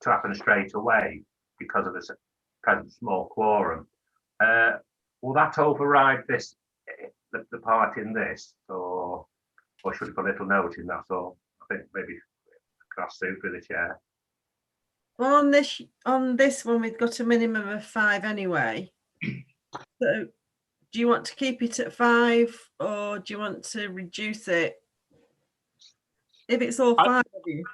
to happen straight away because of the present small quorum. Will that override this, the part in this, or should we put a little note in? That's all. I think maybe cross through for the chair. Well, on this one, we've got a minimum of 5 anyway. So do you want to keep it at 5, or do you want to reduce it? If it's all 5 of you.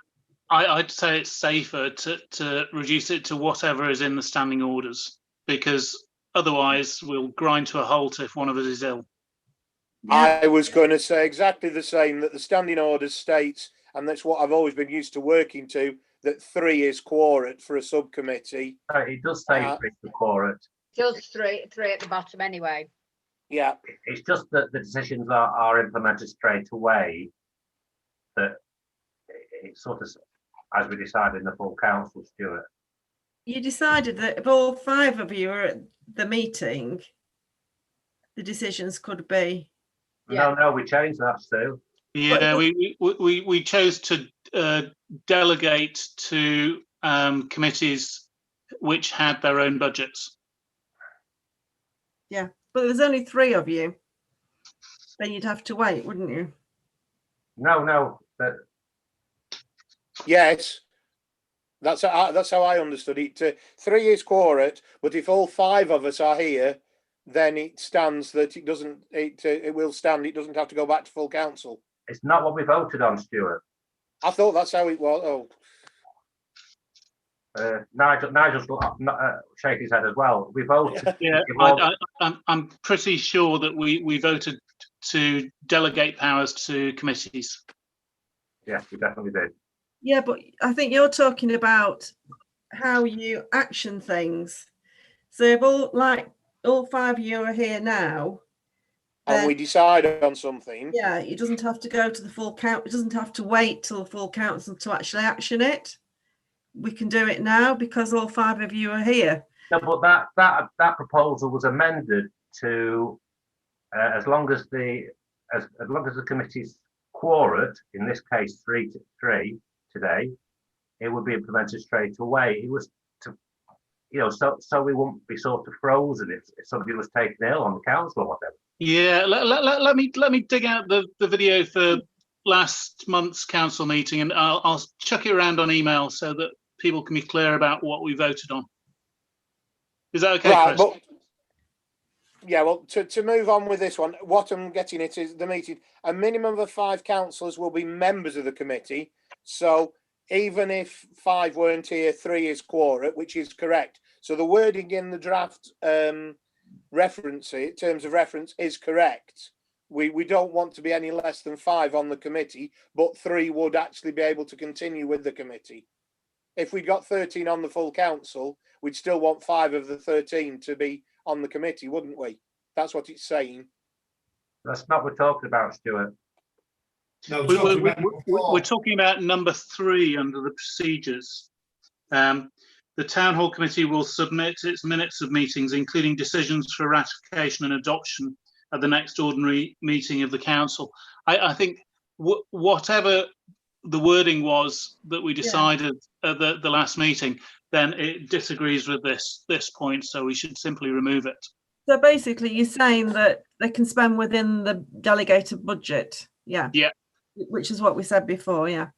I'd say it's safer to reduce it to whatever is in the standing orders, because otherwise we'll grind to a halt if one of us is ill. Yeah. I was going to say exactly the same, that the standing orders states, and that's what I've always been used to working to, that 3 is quorate for a subcommittee. It does say 3 for quorate. Just three at the bottom anyway. Yeah. It's just that the decisions are implemented straight away, that it's sort of, as we decided in the full council, Stuart. You decided that if all 5 of you are at the meeting, the decisions could be. Yeah. No, we changed that, Stu. Yeah, we chose to delegate to committees which had their own budgets. Yeah, but there's only 3 of you. Then you'd have to wait, wouldn't you? No, but Yes, that's how I understood it. 3 is quorate, but if all 5 of us are here, then it stands that it doesn't. It will stand. It doesn't have to go back to full council. it's not what we voted on, Stuart. I thought that's how it was. Oh, Nigel's shaking his head as well. We voted. Yeah, I'm pretty sure that we voted to delegate powers to committees. Yes, we definitely did. Yeah, but I think you're talking about how you action things. So if all 5 of you are here now, and we decide on something. yeah, it doesn't have to go to the full count. It doesn't have to wait till the full council to actually action it. We can do it now because all 5 of you are here. No, but that proposal was amended to as long as the committee's quorate, in this case 3 to 3 today, it would be implemented straight away. It was to, so we wouldn't be sort of frozen if somebody was taken ill on the council or whatever. Yeah, let me dig out the video for last month's council meeting, and I'll chuck it around on email so that people can be clear about what we voted on. Is that okay, Right, Chris? but yeah, well, to move on with this one, what I'm getting at is the meeting. A minimum of 5 councillors will be members of the committee. So even if 5 weren't here, 3 is quorate, which is correct. So the wording in the draft terms of reference is correct. We don't want to be any less than 5 on the committee, but 3 would actually be able to continue with the committee. If we got 13 on the full council, we'd still want 5 of the 13 to be on the committee, wouldn't we? That's what it's saying. That's not what we're talking about, Stuart. No, we're talking about number 3 under the procedures. The Town Hall Committee will submit its minutes of meetings, including decisions for ratification and adoption at the next ordinary meeting of the council. I think whatever the wording was that we decided at the last meeting, then it disagrees with this point, so we should simply remove it. So basically you're saying that they can spend within the delegated budget. Yeah. Yeah. Which is what we said before, yeah.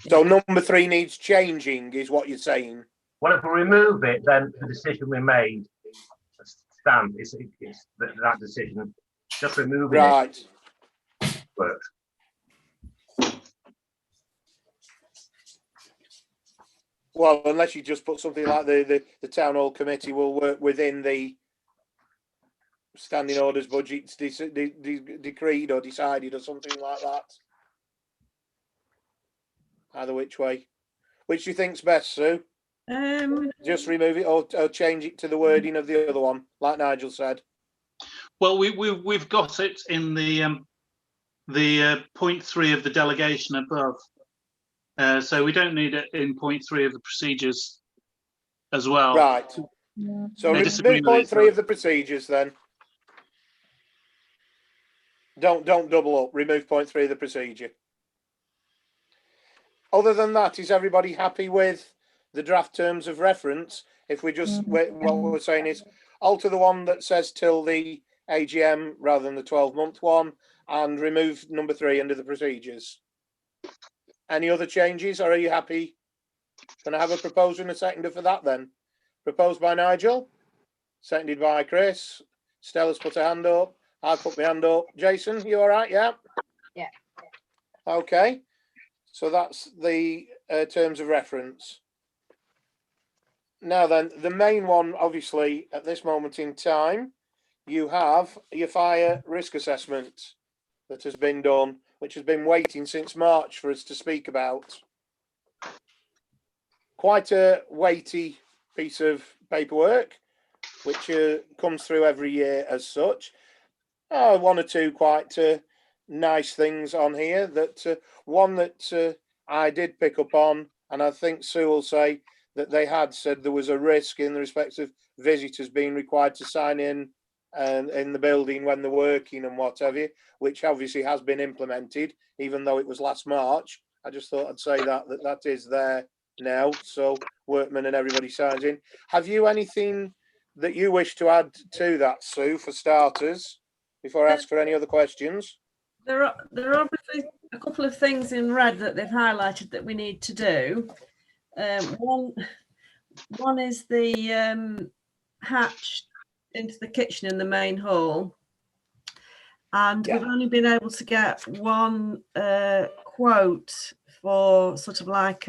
So number 3 needs changing, is what you're saying. Well, if we remove it, then the decision we made stands. It's that decision. Just removing right. It works. Well, unless you just put something like the Town Hall Committee will work within the standing orders budgets decreed or decided or something like that. Either which way. Which do you think's best, Sue? Just remove it or change it to the wording of the other one, like Nigel said. Well, we've got it in the point 3 of the delegation above. So we don't need it in point 3 of the procedures as well. Right. So remove point 3 of the procedures then. Don't double up. Remove point 3 of the procedure. Other than that, is everybody happy with the draft terms of reference? If we just, what we're saying is alter the one that says till the AGM rather than the 12-month one, and remove number 3 under the procedures. Any other changes, or are you happy? Can I have a proposer and a seconder for that then? Proposed by Nigel, seconded by Chris. Stella's put her hand up. I put my hand up. Jason, you all right? Yeah. Yeah. Okay. So that's the terms of reference. Now then, the main one, obviously, at this moment in time, you have your fire risk assessment that has been done, which has been waiting since March for us to speak about. Quite a weighty piece of paperwork, which comes through every year as such. 1 or 2 quite nice things on here. That one that I did pick up on, and I think Sue will say that they had said there was a risk in the respect of visitors being required to sign in the building when they're working and what have you, which obviously has been implemented, even though it was last March. I just thought I'd say that is there now, so workmen and everybody signs in. Have you anything that you wish to add to that, Sue, for starters, before I ask for any other questions? There are obviously a couple of things in red that they've highlighted that we need to do. One is the hatch into the kitchen in the main hall, and we've only been able to get one quote for sort of like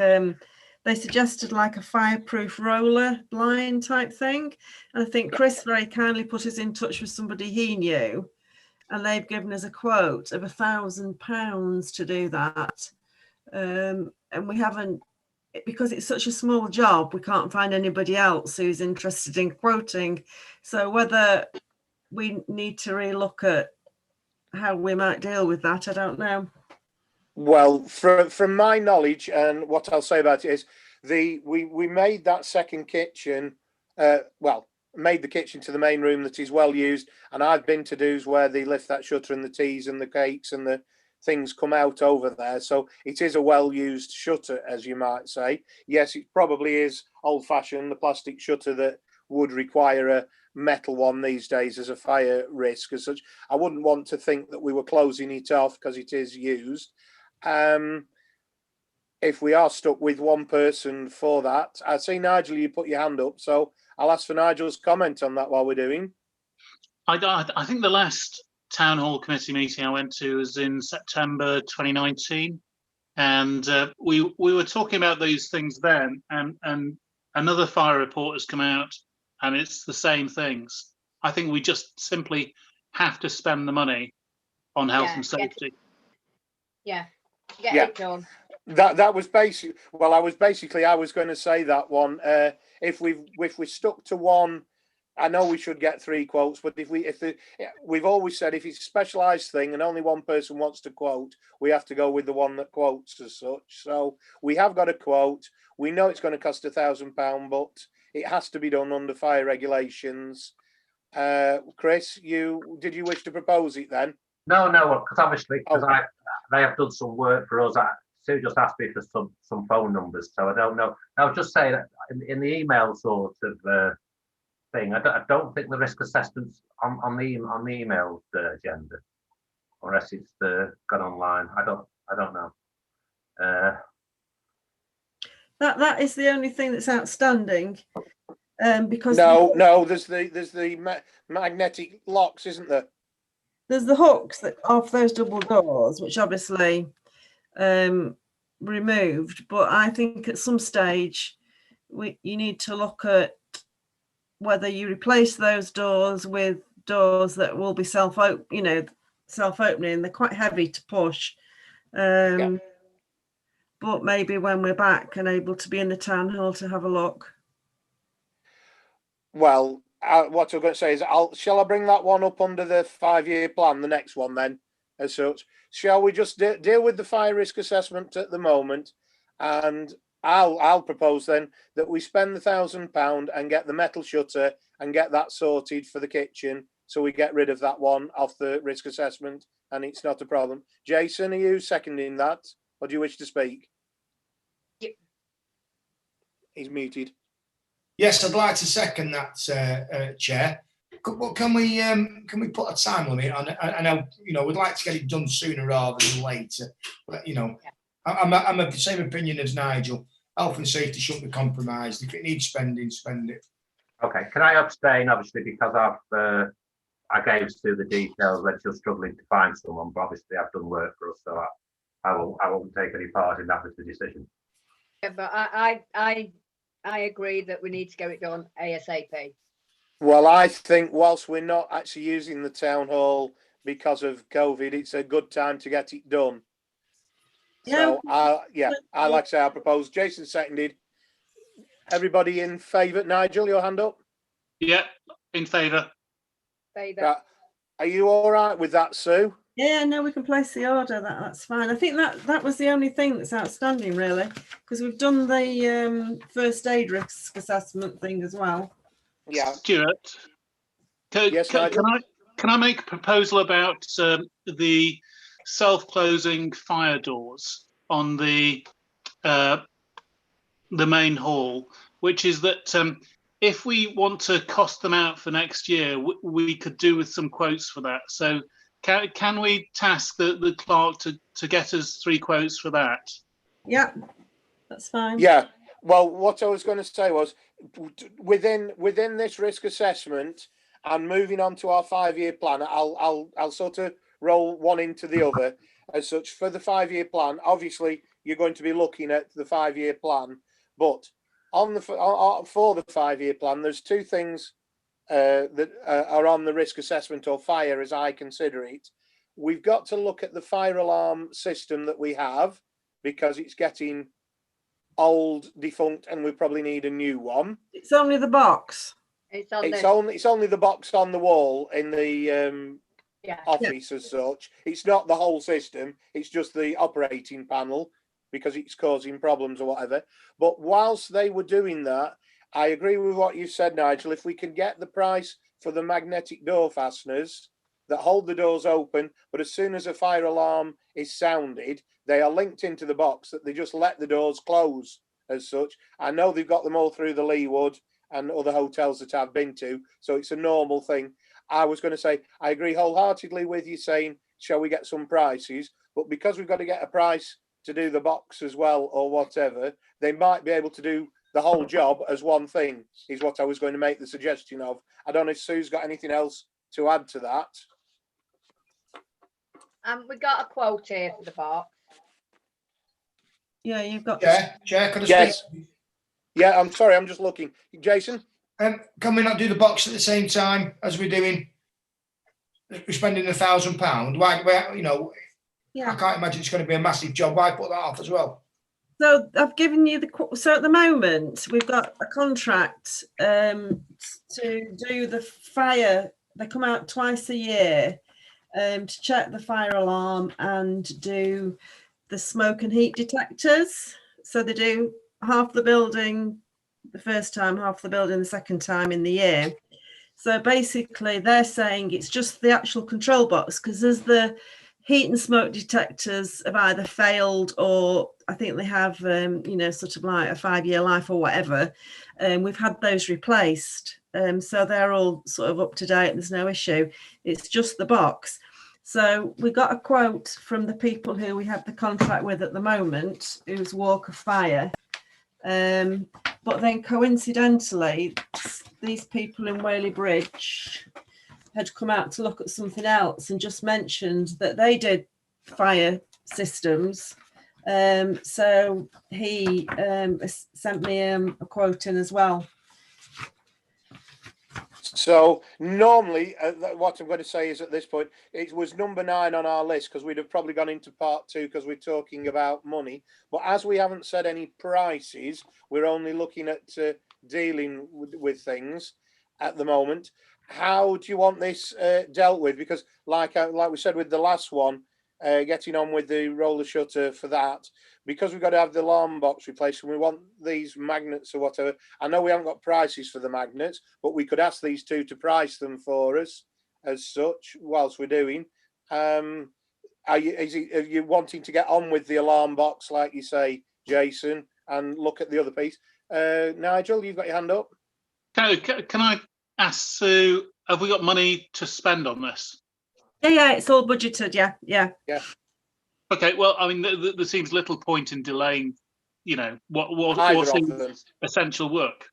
they suggested like a fireproof roller blind type thing, and I think Chris very kindly put us in touch with somebody he knew, and they've given us a quote of £1,000 to do that, and we haven't, because it's such a small job, we can't find anybody else who's interested in quoting. So whether we need to relook at how we might deal with that, I don't know. Well, from my knowledge, and what I'll say about it is, we made that second kitchen, made the kitchen to the main room that is well used, and I've been to do's where they lift that shutter and the teas and the cakes and the things come out over there, so it is a well used shutter, as you might say. Yes, it probably is old fashioned, the plastic shutter that would require a metal one these days as a fire risk as such. I wouldn't want to think that we were closing it off because it is used. If we are stuck with one person for that, I see Nigel, you put your hand up, so I'll ask for Nigel's comment on that while we're doing. I think the last town hall committee meeting I went to was in September 2019, and we were talking about those things then, and another fire report has come out, and it's the same things. I think we just simply have to spend the money on health and safety. Get it done. That was basic. Well, I was going to say that one. If we're stuck to one, I know we should get 3 quotes, but we've always said if it's a specialised thing and only one person wants to quote, we have to go with the one that quotes as such. So we have got a quote. We know it's going to cost £1,000, but it has to be done under fire regulations. Chris, did you wish to propose it then? No, because obviously, they have done some work for us. Sue just asked me for some phone numbers, so I don't know. I was just saying that in the email sort of thing, I don't think the risk assessment's on the email agenda, unless it's gone online. I don't know. That is the only thing that's outstanding. Because no, there's the magnetic locks, isn't there? There's the hooks that off those double doors, which obviously removed, but I think at some stage you need to look at whether you replace those doors with doors that will be self-opening. They're quite heavy to push, but maybe when we're back and able to be in the town hall to have a look. Well, what I'm going to say is, shall I bring that one up under the 5-year plan, the next one then, as such? Shall we just deal with the fire risk assessment at the moment? And I'll propose then that we spend the £1,000 and get the metal shutter and get that sorted for the kitchen, so we get rid of that one off the risk assessment and it's not a problem. Jason, are you seconding that, or do you wish to speak? Yep. He's muted. Yes, I'd like to second that, Chair. Can we put a time limit on it? I know, we'd like to get it done sooner rather than later, but I'm of the same opinion as Nigel. Health and safety shouldn't be compromised. If it needs spending, spend it. Okay, can I abstain, obviously, because I gave Sue the details when she was struggling to find someone, but obviously I've done work for us, so I won't take any part in that with the decision. Yeah, but I agree that we need to get it done ASAP. Well, I think whilst we're not actually using the town hall because of COVID, it's a good time to get it done. So, I like to say I propose. Jason seconded. Everybody in favour? Nigel, your hand up? Yeah, in favour. Are you all right with that, Sue? Yeah, no, we can place the order. That's fine. I think that was the only thing that's outstanding, really, because we've done the first aid risk assessment thing as well. Yeah. Stuart, can I make a proposal about the self-closing fire doors on the main hall, which is that if we want to cost them out for next year, we could do with some quotes for that. So can we task the clerk to get us 3 quotes for that? Yeah, that's fine. Yeah. Well, what I was going to say was within this risk assessment and moving on to our 5-year plan, I'll sort of roll one into the other as such. For the 5-year plan, obviously you're going to be looking at the 5-year plan, but for the 5-year plan, there's 2 things that are on the risk assessment or fire as I consider it. We've got to look at the fire alarm system that we have because it's getting old, defunct, and we probably need a new one. It's only the box. It's on It's only the box on the wall in the office as such. It's not the whole system. It's just the operating panel because it's causing problems or whatever. But whilst they were doing that, I agree with what you said, Nigel. If we can get the price for the magnetic door fasteners that hold the doors open, but as soon as a fire alarm is sounded, they are linked into the box that they just let the doors close as such. I know they've got them all through the Leewood and other hotels that I've been to, so it's a normal thing. I was going to say, I agree wholeheartedly with you saying, shall we get some prices? But because we've got to get a price to do the box as well or whatever, they might be able to do the whole job as one thing, is what I was going to make the suggestion of. I don't know if Sue's got anything else to add to that. We got a quote here for the box. Yeah, you've got. Chair, could I Yes. speak? Yeah, I'm sorry, I'm just looking. Jason? Can we not do the box at the same time as we're doing? We're spending £1,000. Why, you know, Yeah. I can't imagine it's going to be a massive job. Why put that off as well? So I've given you so at the moment we've got a contract to do the fire. They come out twice a year to check the fire alarm and do the smoke and heat detectors. So they do half the building the first time, half the building the second time in the year. So basically they're saying it's just the actual control box, because as the heat and smoke detectors have either failed or I think they have, you know, sort of like a 5-year life or whatever. We've had those replaced. So they're all sort of up to date. There's no issue. It's just the box. So we got a quote from the people who we have the contract with at the moment, who's Walk of Fire. But then coincidentally, these people in Whaley Bridge had come out to look at something else and just mentioned that they did fire systems. So he sent me a quote in as well. So normally what I'm going to say is at this point, it was number 9 on our list because we'd have probably gone into part 2 because we're talking about money. But as we haven't said any prices, we're only looking at dealing with things at the moment. How do you want this dealt with? Because like we said with the last one, getting on with the roller shutter for that, because we've got to have the alarm box replaced and we want these magnets or whatever. I know we haven't got prices for the magnets, but we could ask these 2 to price them for us as such whilst we're doing. Are you wanting to get on with the alarm box, like you say, Jason, and look at the other piece? Nigel, you've got your hand up. Can I ask Sue, have we got money to spend on this? Yeah, it's all budgeted. Yeah. Okay, well, I mean, there seems little point in delaying, you know, what seems essential work.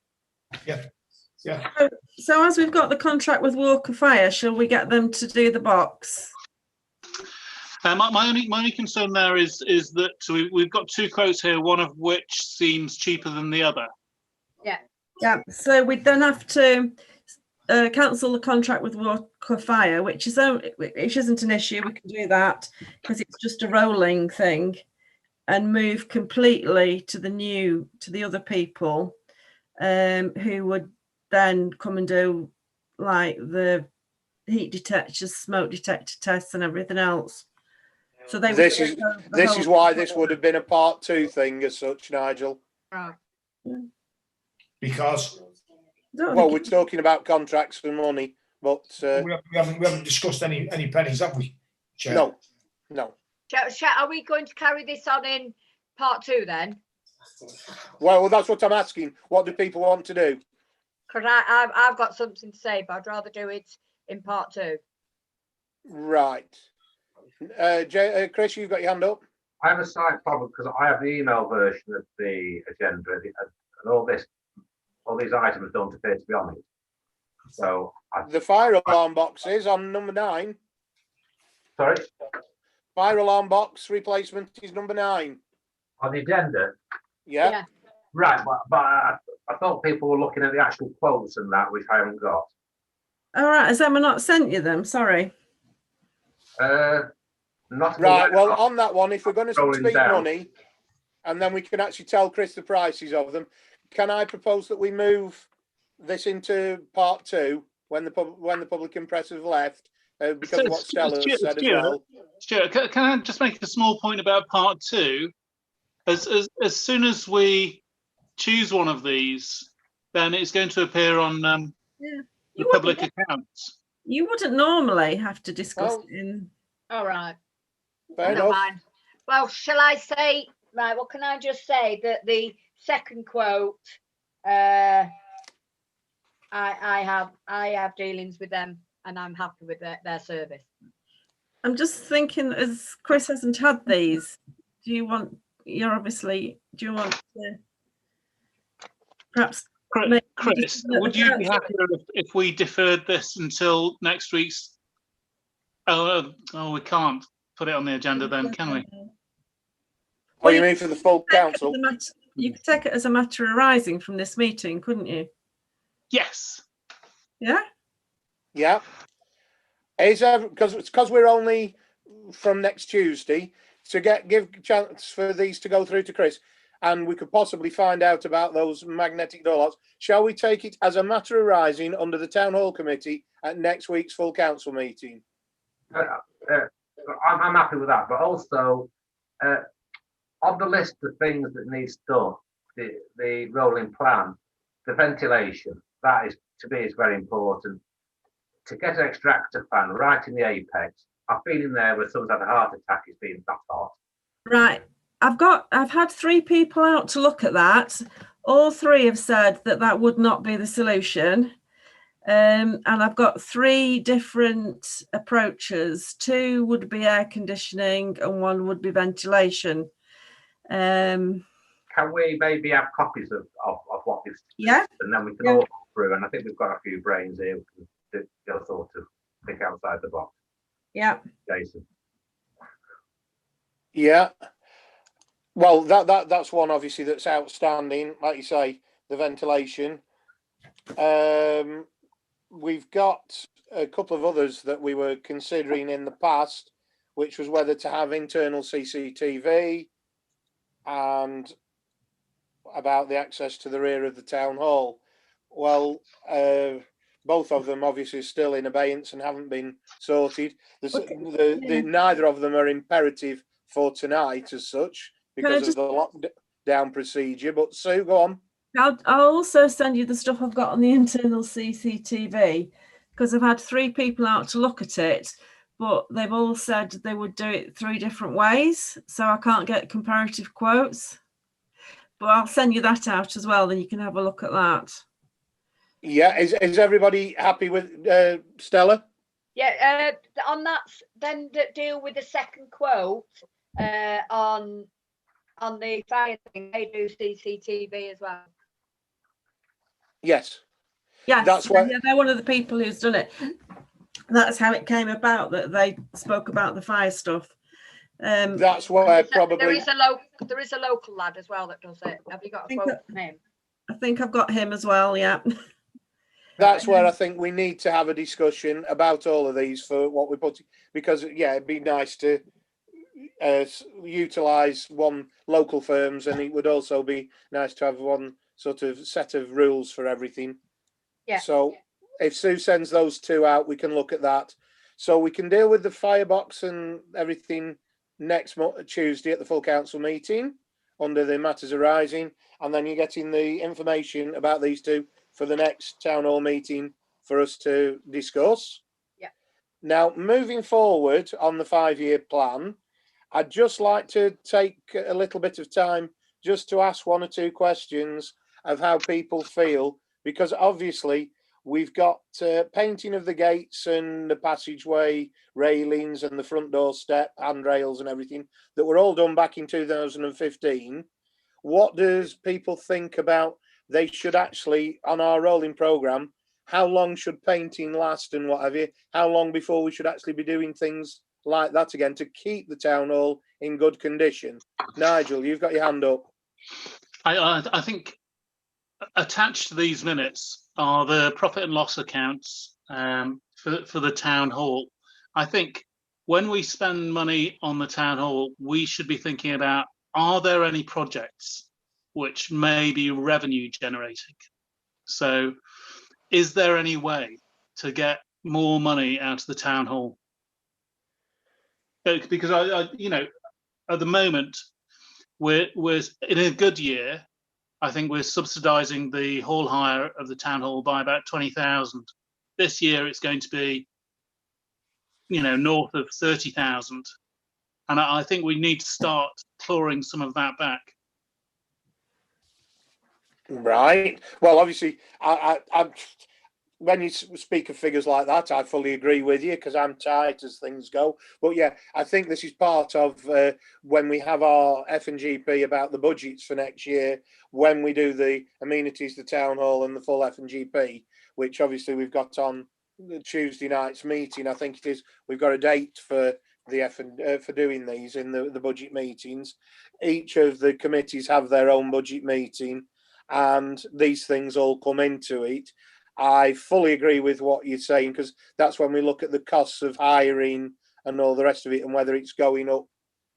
Yeah. So as we've got the contract with Walk of Fire, shall we get them to do the box? My only concern there is that we've got 2 quotes here, one of which seems cheaper than the other. Yeah. So we'd then have to cancel the contract with Walk of Fire, which isn't an issue. We can do that because it's just a rolling thing, and move completely to the other people who would then come and do like the heat detectors, smoke detector tests, and everything else. So this is why this would have been a part 2 thing as such, Nigel. Right. Because well, we're talking about contracts and money, but we haven't discussed any pennies, have we, Chair? No. Are we going to carry this on in part 2 then? Well, that's what I'm asking. What do people want to do? because I've got something to say, but I'd rather do it in part 2. Right. Chris, you've got your hand up. I have a slight problem because I have the email version of the agenda, and all these items don't appear to be on it. So The fire alarm box is on number 9. sorry, Fire alarm box replacement is number 9. on the agenda, Yeah. right? But I thought people were looking at the actual quotes and that, which I haven't got. All right, has Emma not sent you them? Sorry. Not Right. Well, on that one, if we're going to Rolling speak down. money, and then we can actually tell Chris the prices of them, can I propose that we move this into part 2 when the public and press have left, because of what Stella has said as well. Stuart, can I just make a small point about part 2? As soon as we choose one of these, then it's going to appear on the public accounts. You wouldn't normally have to discuss it in. All right. Fair Never enough. mind. Well, shall I say, right, well, can I just say that the second quote, I have dealings with them and I'm happy with their service. I'm just thinking, as Chris hasn't had these, do you want to perhaps Chris, would you be happier if we deferred this until next week's? Oh, we can't put it on the agenda then, can we? What do you mean for the full council? You could take it as a matter arising from this meeting, couldn't you? Yes. Yeah. Yeah. Because we're only from next Tuesday to give a chance for these to go through to Chris, and we could possibly find out about those magnetic door locks. Shall we take it as a matter arising under the town hall committee at next week's full council meeting? I'm happy with that, but also on the list of things that needs done, the rolling plan, the ventilation, that is, to me, is very important. To get an extractor fan right in the apex, I've been in there where someone's had a heart attack, it's been that hot. Right. I've had 3 people out to look at that. All 3 have said that would not be the solution. And I've got 3 different approaches. 2 would be air conditioning and 1 would be ventilation. Can we maybe have copies of what this? Yeah. And then we can all go through, and I think we've got a few brains here to sort of think outside the box. Yeah. Jason. Yeah. Well, that's one obviously that's outstanding. Like you say, the ventilation. We've got a couple of others that we were considering in the past, which was whether to have internal CCTV and about the access to the rear of the town hall. Well, both of them obviously still in abeyance and haven't been sorted. Neither of them are imperative for tonight as such because of the lockdown procedure. But Sue, go on. I'll also send you the stuff I've got on the internal CCTV, because I've had 3 people out to look at it, but they've all said they would do it 3 different ways, so I can't get comparative quotes. But I'll send you that out as well, then you can have a look at that. Yeah, is everybody happy with Stella? Yeah, on that, then deal with the second quote on the fire thing. They do CCTV as well. Yes. Yes, that's why. Yeah, they're one of the people who's done it. That's how it came about, that they spoke about the fire stuff. That's why probably there is a local lad as well that does it. Have you got a quote from him? I think I've got him as well. Yeah. That's where I think we need to have a discussion about all of these for what we put, because it'd be nice to utilize one local firms, and it would also be nice to have one sort of set of rules for everything. Yeah. So if Sue sends those 2 out, we can look at that. So we can deal with the firebox and everything next Tuesday at the full council meeting under the matters arising, and then you're getting the information about these 2 for the next town hall meeting for us to discuss. Yeah. Now, moving forward on the 5-year plan, I'd just like to take a little bit of time just to ask 1 or 2 questions of how people feel because obviously we've got painting of the gates and the passageway railings and the front door step, handrails and everything that were all done back in 2015. What does people think about they should actually, on our rolling programme, how long should painting last and what have you? How long before we should actually be doing things like that again to keep the town hall in good condition? Nigel, you've got your hand up. I think attached to these minutes are the profit and loss accounts for the town hall. I think when we spend money on the town hall, we should be thinking about, are there any projects which may be revenue generating? So is there any way to get more money out of the town hall? Because I you know, at the moment, we're in a good year. I think we're subsidising the hall hire of the town hall by about 20,000. This year it's going to be, you know, north of 30,000, and I think we need to start clawing some of that back. Right. Well, obviously, I when you speak of figures like that, I fully agree with you because I'm tight as things go. But yeah, I think this is part of when we have our F&GP about the budgets for next year, when we do the amenities, the town hall and the full F&GP, which obviously we've got on the Tuesday night's meeting. I think it is, we've got a date for the for doing these in the budget meetings. Each of the committees have their own budget meeting and these things all come into it. I fully agree with what you're saying, because that's when we look at the costs of hiring and all the rest of it and whether it's going up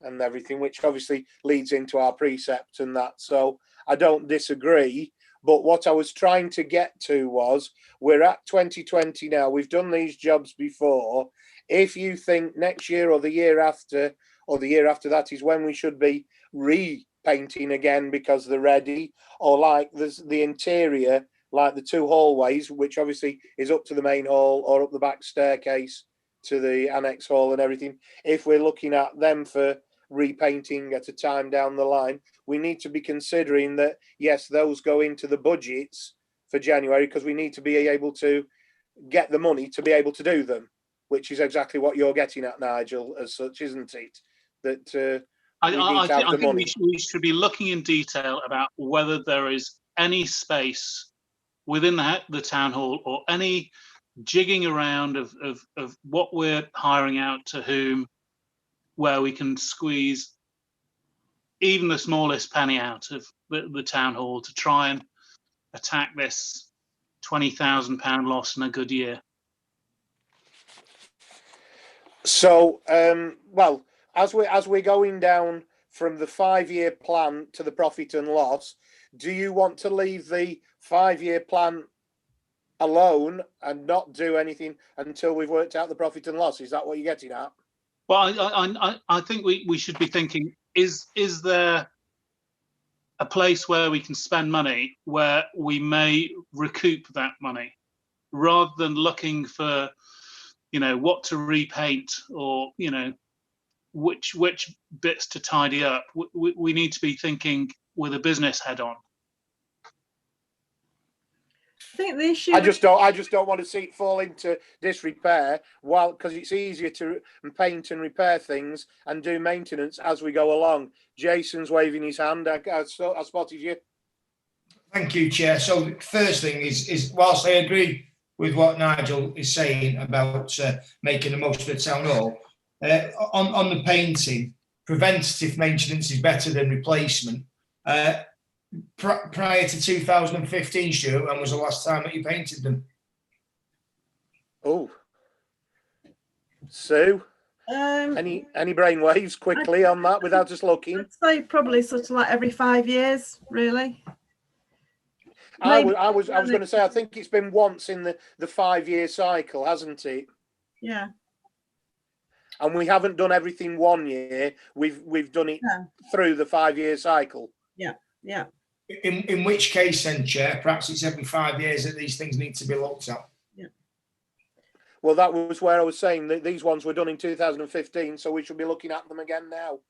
and everything, which obviously leads into our precept and that. So I don't disagree. But what I was trying to get to was, we're at 2020 now. We've done these jobs before. If you think next year or the year after that is when we should be repainting again because they're ready, or like the interior, like the two hallways, which obviously is up to the main hall or up the back staircase to the annex hall and everything. If we're looking at them for repainting at a time down the line, we need to be considering that, yes, those go into the budgets for January because we need to be able to get the money to be able to do them, which is exactly what you're getting at, Nigel, as such, isn't it? That I think we should be looking in detail about whether there is any space within the town hall or any jigging around of what we're hiring out to whom, where we can squeeze even the smallest penny out of the town hall to try and attack this £20,000 loss in a good year. So, well, as we're going down from the 5-year plan to the profit and loss, do you want to leave the 5-year plan alone and not do anything until we've worked out the profit and loss? Is that what you're getting at? Well, I think we should be thinking, is there a place where we can spend money where we may recoup that money, rather than looking for, you know, what to repaint or, you know, which bits to tidy up. We need to be thinking with a business head on. I think the issue. I just don't want to see it fall into disrepair, while because it's easier to paint and repair things and do maintenance as we go along. Jason's waving his hand. I spotted you. Thank you, Chair. So first thing is whilst I agree with what Nigel is saying about making the most of the town hall, on the painting, preventative maintenance is better than replacement. Prior to 2015, Stuart, when was the last time that you painted them? Oh, Sue, any brain waves quickly on that without us looking? I'd say probably sort of like every 5 years, really. I was going to say, I think it's been once in the 5-year cycle, hasn't it? Yeah. And we haven't done everything 1 year. We've done it through the 5-year cycle. Yeah, yeah. In which case, then, Chair, perhaps it's every 5 years that these things need to be looked at. Yeah. Well, that was where I was saying that these ones were done in 2015, so we should be looking at them again now.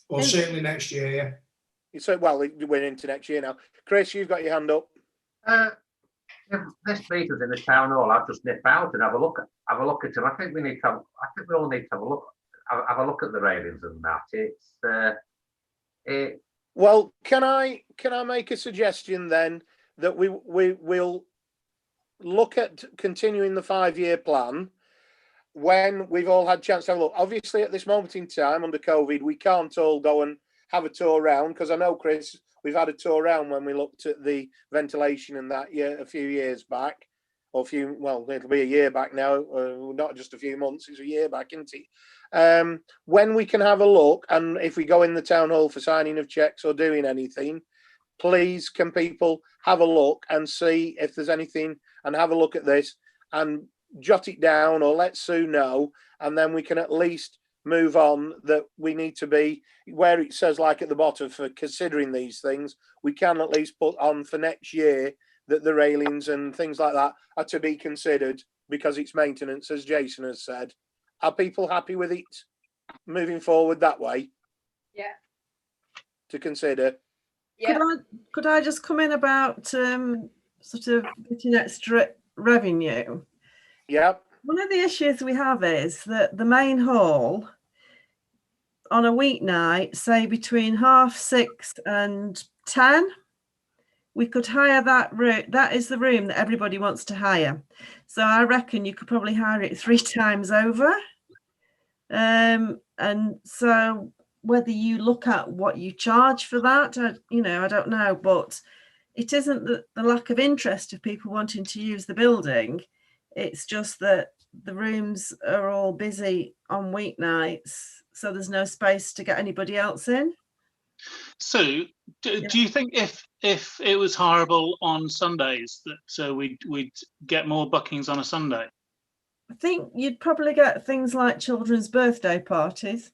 Or certainly next year, yeah. So, well, we're into next year now. Chris, you've got your hand up. If this meeting's in the town hall, I'll just nip out and have a look at them. I think we all need to have a look. Have a look at the railings and that. Well, can I make a suggestion then that we'll look at continuing the 5-year plan when we've all had a chance to have a look. Obviously, at this moment in time, under COVID, we can't all go and have a tour around, because I know, Chris, we've had a tour around when we looked at the ventilation and that a few years back, well, it'll be a year back now, not just a few months, it's a year back, isn't it? When we can have a look, and if we go in the town hall for signing of checks or doing anything, please can people have a look and see if there's anything, and have a look at this and jot it down or let Sue know, and then we can at least move on, that we need to be where it says, like at the bottom, for considering these things, we can at least put on for next year that the railings and things like that are to be considered, because it's maintenance, as Jason has said. Are people happy with it moving forward that way? Yeah. To consider. Yeah. Could I just come in about sort of getting extra revenue? Yeah. One of the issues we have is that the main hall on a weeknight, say between 6:30 and 10, we could hire that room. That is the room that everybody wants to hire. So I reckon you could probably hire it 3 times over. And so whether you look at what you charge for that, I don't know, but it isn't the lack of interest of people wanting to use the building. It's just that the rooms are all busy on weeknights, so there's no space to get anybody else in. So do you think if it was hireable on Sundays, that we'd get more bookings on a Sunday? I think you'd probably get things like children's birthday parties.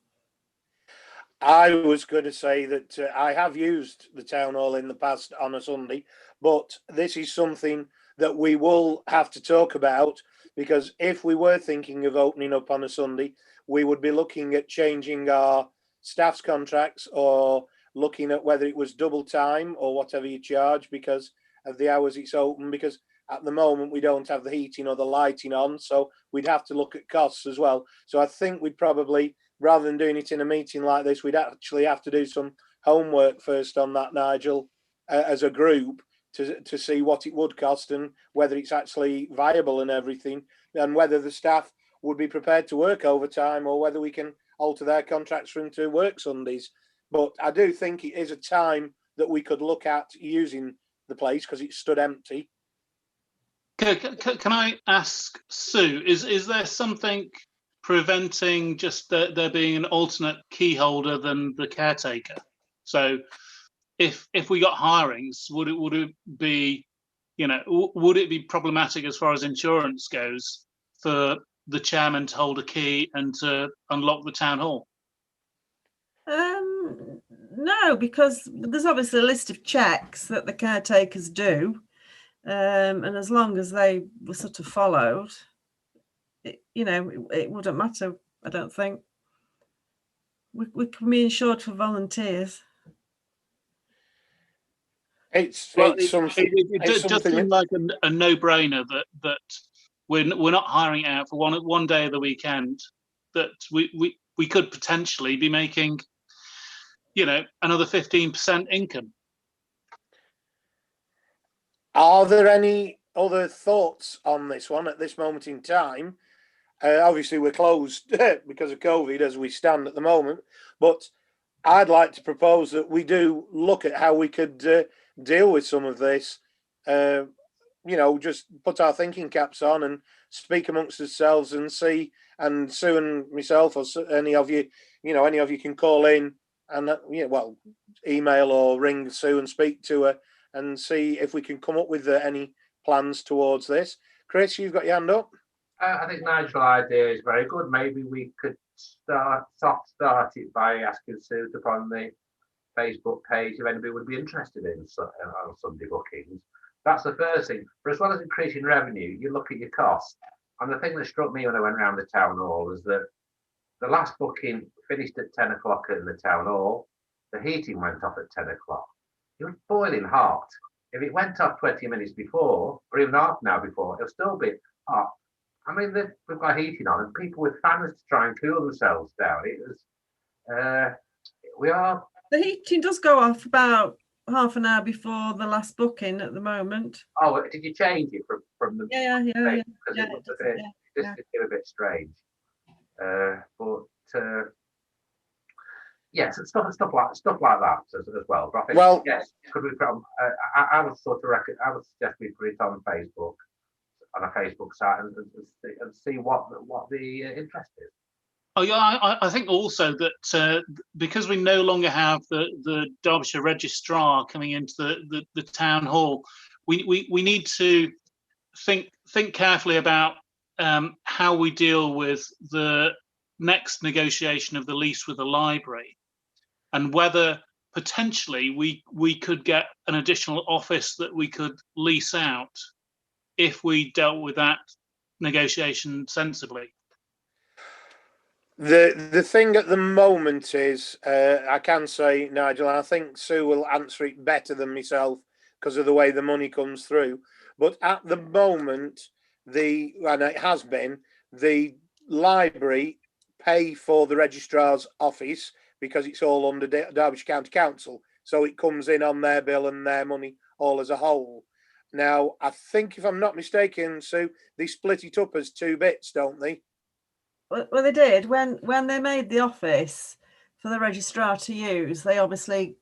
I was going to say that I have used the town hall in the past on a Sunday, but this is something that we will have to talk about, because if we were thinking of opening up on a Sunday, we would be looking at changing our staff's contracts, or looking at whether it was double time or whatever you charge because of the hours it's open, because at the moment we don't have the heating or the lighting on, so we'd have to look at costs as well. So I think we'd probably, rather than doing it in a meeting like this, we'd actually have to do some homework first on that, Nigel, as a group, to see what it would cost and whether it's actually viable and everything, and whether the staff would be prepared to work overtime, or whether we can alter their contracts for them to work Sundays. But I do think it is a time that we could look at using the place, because it stood empty. Can I ask Sue, is there something preventing just there being an alternate key holder than the caretaker? So if we got hirings, would it be, would it be problematic as far as insurance goes for the chairman to hold a key and to unlock the town hall? No, because there's obviously a list of checks that the caretakers do, and as long as they were sort of followed, it wouldn't matter. I don't think we can be insured for volunteers. It does seem like a no-brainer that we're not hiring it out for one day of the weekend, that we could potentially be making, another 15% income. Are there any other thoughts on this one at this moment in time? Obviously, we're closed because of COVID as we stand at the moment, but I'd like to propose that we do look at how we could deal with some of this. Just put our thinking caps on and speak amongst ourselves and see. And Sue and myself, or any of you, any of you can call in and email or ring Sue and speak to her and see if we can come up with any plans towards this. Chris, you've got your hand up. I think Nigel's idea is very good. Maybe we could start it by asking Sue to put on the Facebook page if anybody would be interested in on Sunday bookings. That's the first thing. But as well as increasing revenue, you look at your costs. And the thing that struck me when I went around the town hall was that the last booking finished at 10 o'clock in the town hall. The heating went off at 10 o'clock. It was boiling hot. if it went off 20 minutes before, or even half an hour before, it'll still be hot. I mean, we've got heating on, and people with fans to try and cool themselves down. We are. The heating does go off about half an hour before the last booking at the moment. Oh, did you change it from the? Yeah. Because it looked a bit, yeah. a bit strange. Yes, stuff like that as well. But I think, Well, yes, could we put? I would sort of I would suggest we put it on Facebook, on a Facebook site, and see what the interest is. Oh yeah, I think also that because we no longer have the Derbyshire registrar coming into the town hall, we need to think carefully about how we deal with the next negotiation of the lease with the library, and whether potentially we could get an additional office that we could lease out if we dealt with that negotiation sensibly. The thing at the moment is, I can say, Nigel, and I think Sue will answer it better than myself because of the way the money comes through. But at the moment, and it has been, the library pay for the registrar's office because it's all under Derbyshire County Council. So it comes in on their bill and their money all as a whole. Now, I think if I'm not mistaken, Sue, they split it up as 2 bits, don't they? Well, they did when they made the office for the registrar to use. They obviously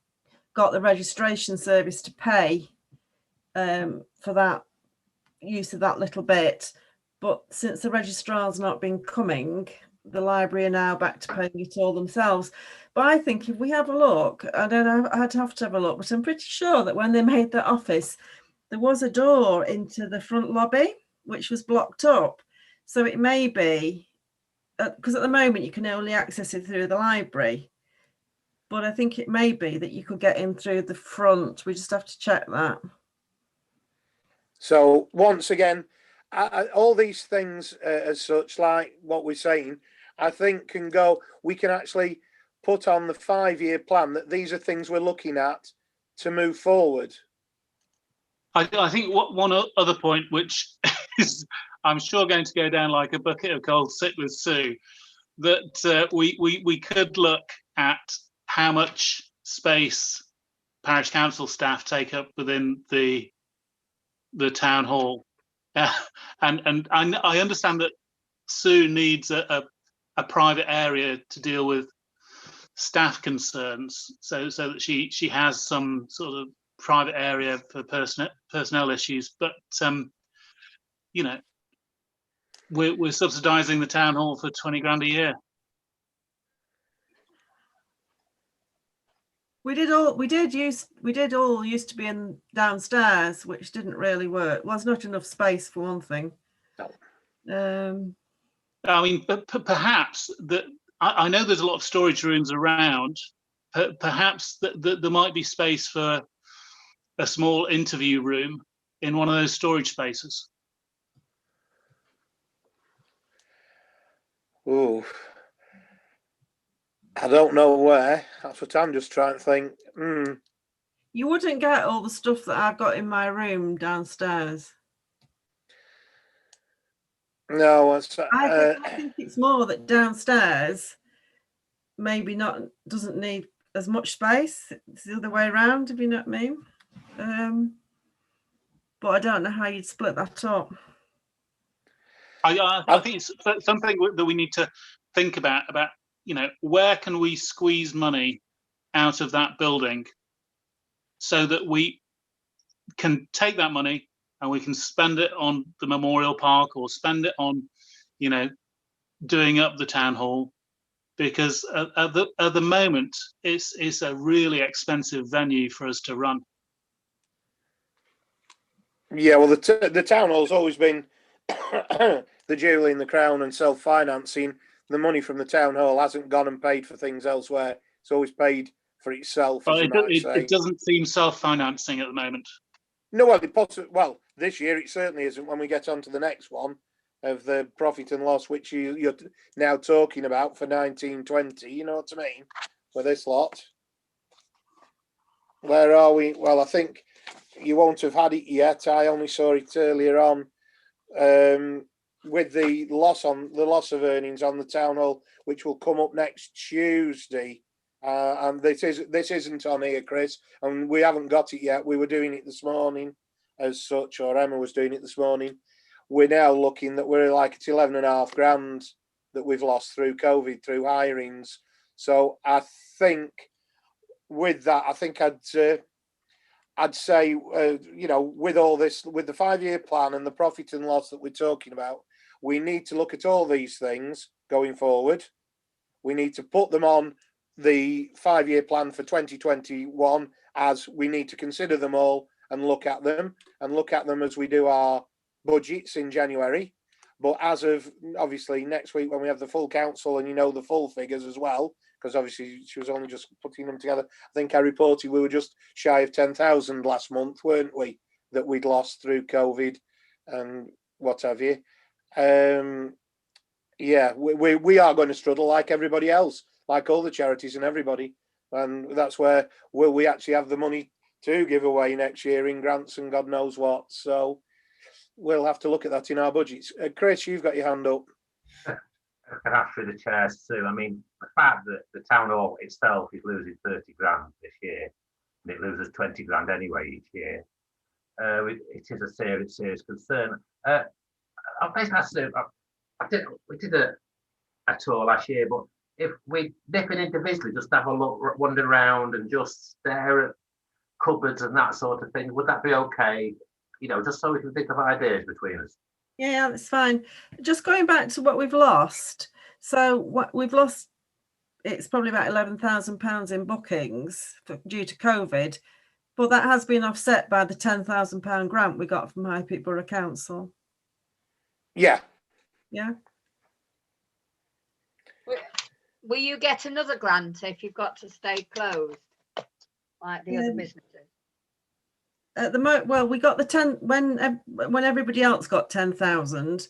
got the registration service to pay for that use of that little bit. But since the registrar's not been coming, the library are now back to paying it all themselves. But I think if we have a look, I don't know, I'd have to have a look, but I'm pretty sure that when they made that office, there was a door into the front lobby which was blocked up. So it may be, because at the moment you can only access it through the library, but I think it may be that you could get in through the front. We just have to check that. So once again, all these things as such, like what we're saying, I think we can actually put on the 5-year plan that these are things we're looking at to move forward. I think one other point, which is I'm sure going to go down like a bucket of cold sick with Sue, that we could look at how much space parish council staff take up within the town hall, and I understand that Sue needs a private area to deal with staff concerns, so that she has some sort of private area for personnel issues, but you know, we're subsidizing the town hall for 20 grand a year. We did all used to be in downstairs, which didn't really work. Well, there's not enough space for one thing. No. I mean, but perhaps that I know there's a lot of storage rooms around. Perhaps that there might be space for a small interview room in one of those storage spaces. Ooh, I don't know where. That's what I'm just trying to think. You wouldn't get all the stuff that I've got in my room downstairs. No, I think it's more that downstairs maybe doesn't need as much space. It's the other way around, if you know what I mean. But I don't know how you'd split that up. I think it's something that we need to think about, you know, where can we squeeze money out of that building so that we can take that money and we can spend it on the memorial park or spend it on, you know, doing up the town hall, because at the moment it's a really expensive venue for us to run. Yeah, well, the town hall's always been the jewel in the crown and self-financing. The money from the town hall hasn't gone and paid for things elsewhere. It's always paid for itself, as you might say. It doesn't seem self-financing at the moment. No, well, this year it certainly isn't. When we get on to the next one of the profit and loss, which you're now talking about for 1920, you know what I mean? For this lot, where are we? Well, I think you won't have had it yet. I only saw it earlier on, with the loss of earnings on the town hall, which will come up next Tuesday. And this isn't on here, Chris, and we haven't got it yet. We were doing it this morning as such, or Emma was doing it this morning. We're now looking that we're like at 11.5 grand that we've lost through COVID, through hirings. So I think with that, I think I'd say, you know, with all this, with the 5-year plan and the profit and loss that we're talking about, we need to look at all these things going forward. We need to put them on the 5-year plan for 2021, as we need to consider them all and look at them as we do our budgets in January. But as of obviously next week, when we have the full council and you know the full figures as well, because obviously she was only just putting them together. I think I reported we were just shy of 10,000 last month, weren't we? That we'd lost through COVID and what have you. Yeah, we are going to struggle like everybody else, like all the charities and everybody. And that's where we actually have the money to give away next year in grants and God knows what. So we'll have to look at that in our budgets. Chris, you've got your hand up. I can ask through the chairs too. I mean, the fact that the town hall itself is losing 30 grand this year, and it loses 20 grand anyway each year, it is a serious concern. I did a tour last year, but if we nip in individually, just have a look, wander around and just stare at cupboards and that sort of thing, would that be okay? You know, just so we can think of ideas between us. Yeah, that's fine. Just going back to what we've lost. So what we've lost, it's probably about £11,000 in bookings due to COVID, but that has been offset by the £10,000 grant we got from High Peak Borough Council. Yeah. Yeah. Will you get another grant if you've got to stay closed, like the other businesses? At the moment, well, we got the 10 when everybody else got 10,000.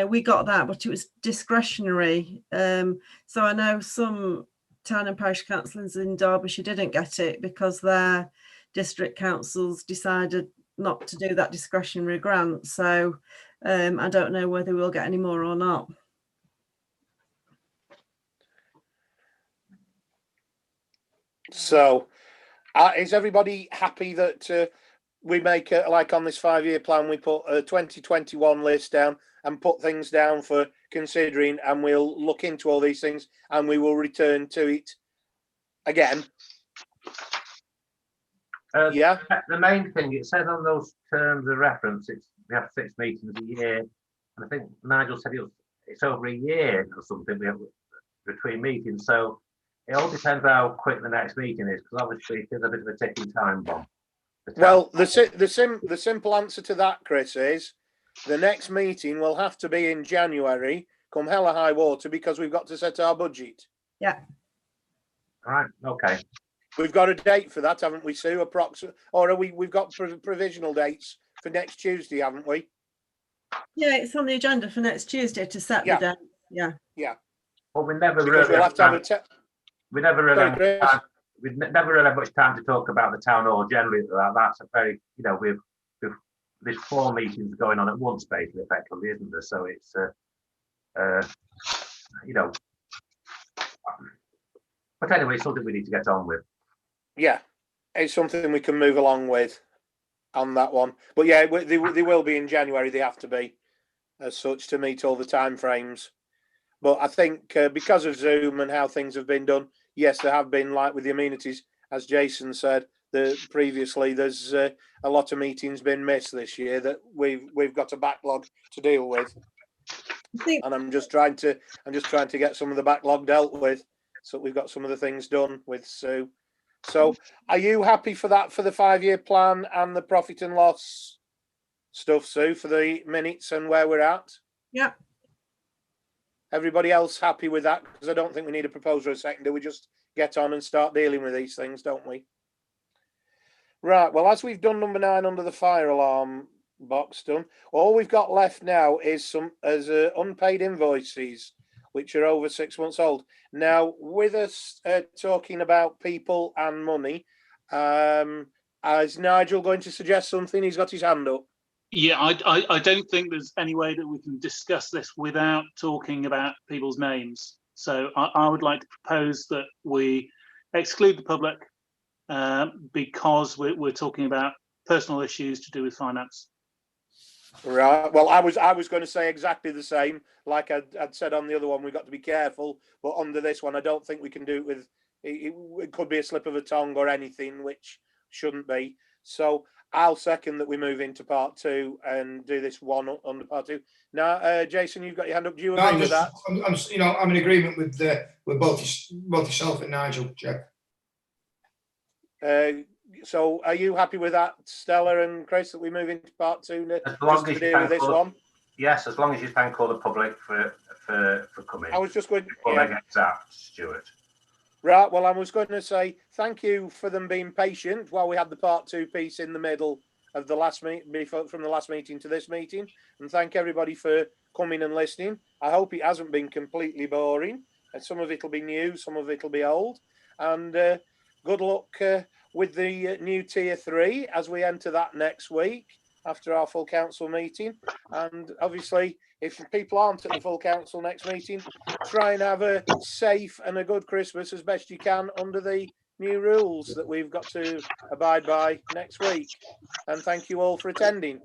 We got that, but it was discretionary. So I know some town and parish councillors in Derbyshire didn't get it because their district councils decided not to do that discretionary grant. So I don't know whether we'll get any more or not. So is everybody happy that we make like on this 5-year plan, we put a 2021 list down and put things down for considering, and we'll look into all these things and we will return to it again? Yeah. The main thing, it says on those terms of reference, we have 6 meetings a year, and I think Nigel said it's over a year or something we have between meetings. So it all depends how quick the next meeting is, because obviously there's a bit of a ticking time bomb. Well, the simple answer to that, Chris, is the next meeting will have to be in January, come hell or high water, because we've got to set our budget. Yeah. All right. Okay. We've got a date for that, haven't we, Sue? Approximate, or we've got provisional dates for next Tuesday, haven't we? Yeah, it's on the agenda for next Tuesday to set the date. Yeah. Yeah. Well, we never because really we'll have to have a we never really have much time to talk about the town hall generally. That's a very, you know, there's 4 meetings going on at once, basically, effectively, isn't there? So it's, you know, but anyway, it's something we need to get on with. Yeah, it's something we can move along with on that one. But yeah, they will be in January. They have to be as such to meet all the time frames. But I think because of Zoom and how things have been done, yes, there have been, like with the amenities, as Jason said, previously there's a lot of meetings been missed this year that we've got a backlog to deal with, and I'm just trying to get some of the backlog dealt with, so we've got some of the things done with Sue. So are you happy for that, for the 5-year plan and the profit and loss stuff, Sue, for the minutes and where we're at? Yeah. Everybody else happy with that? Because I don't think we need a proposer a second. Do we just get on and start dealing with these things, don't we? Right, well, as we've done number 9 under the fire alarm box done, all we've got left now is some unpaid invoices, which are over 6 months old. Now, with us talking about people and money, Is Nigel going to suggest something? He's got his hand up. Yeah, I don't think there's any way that we can discuss this without talking about people's names. So I would like to propose that we exclude the public because we're talking about personal issues to do with finance. Right. Well, I was going to say exactly the same. Like I'd said on the other one, we've got to be careful. But under this one, I don't think we can do it with. It could be a slip of a tongue or anything, which shouldn't be. So I'll second that we move into part 2 and do this one under part 2. Now, Jason, you've got your hand up. Do you agree with that? I'm in agreement with both yourself and Nigel, Jeff. So are you happy with that, Stella and Chris, that we move into part 2 As long as to deal with this one? Yes, as long as you thank all the public for coming. I was just going. Before they get zapped, Stuart. Right. Well, I was going to say thank you for them being patient while we had the part 2 piece in the middle of the last from the last meeting to this meeting, and thank everybody for coming and listening. I hope it hasn't been completely boring, and some of it'll be new, some of it'll be old, and good luck with the new tier 3 as we enter that next week after our full council meeting. And obviously, if people aren't at the full council next meeting, try and have a safe and a good Christmas as best you can under the new rules that we've got to abide by next week. And thank you all for attending.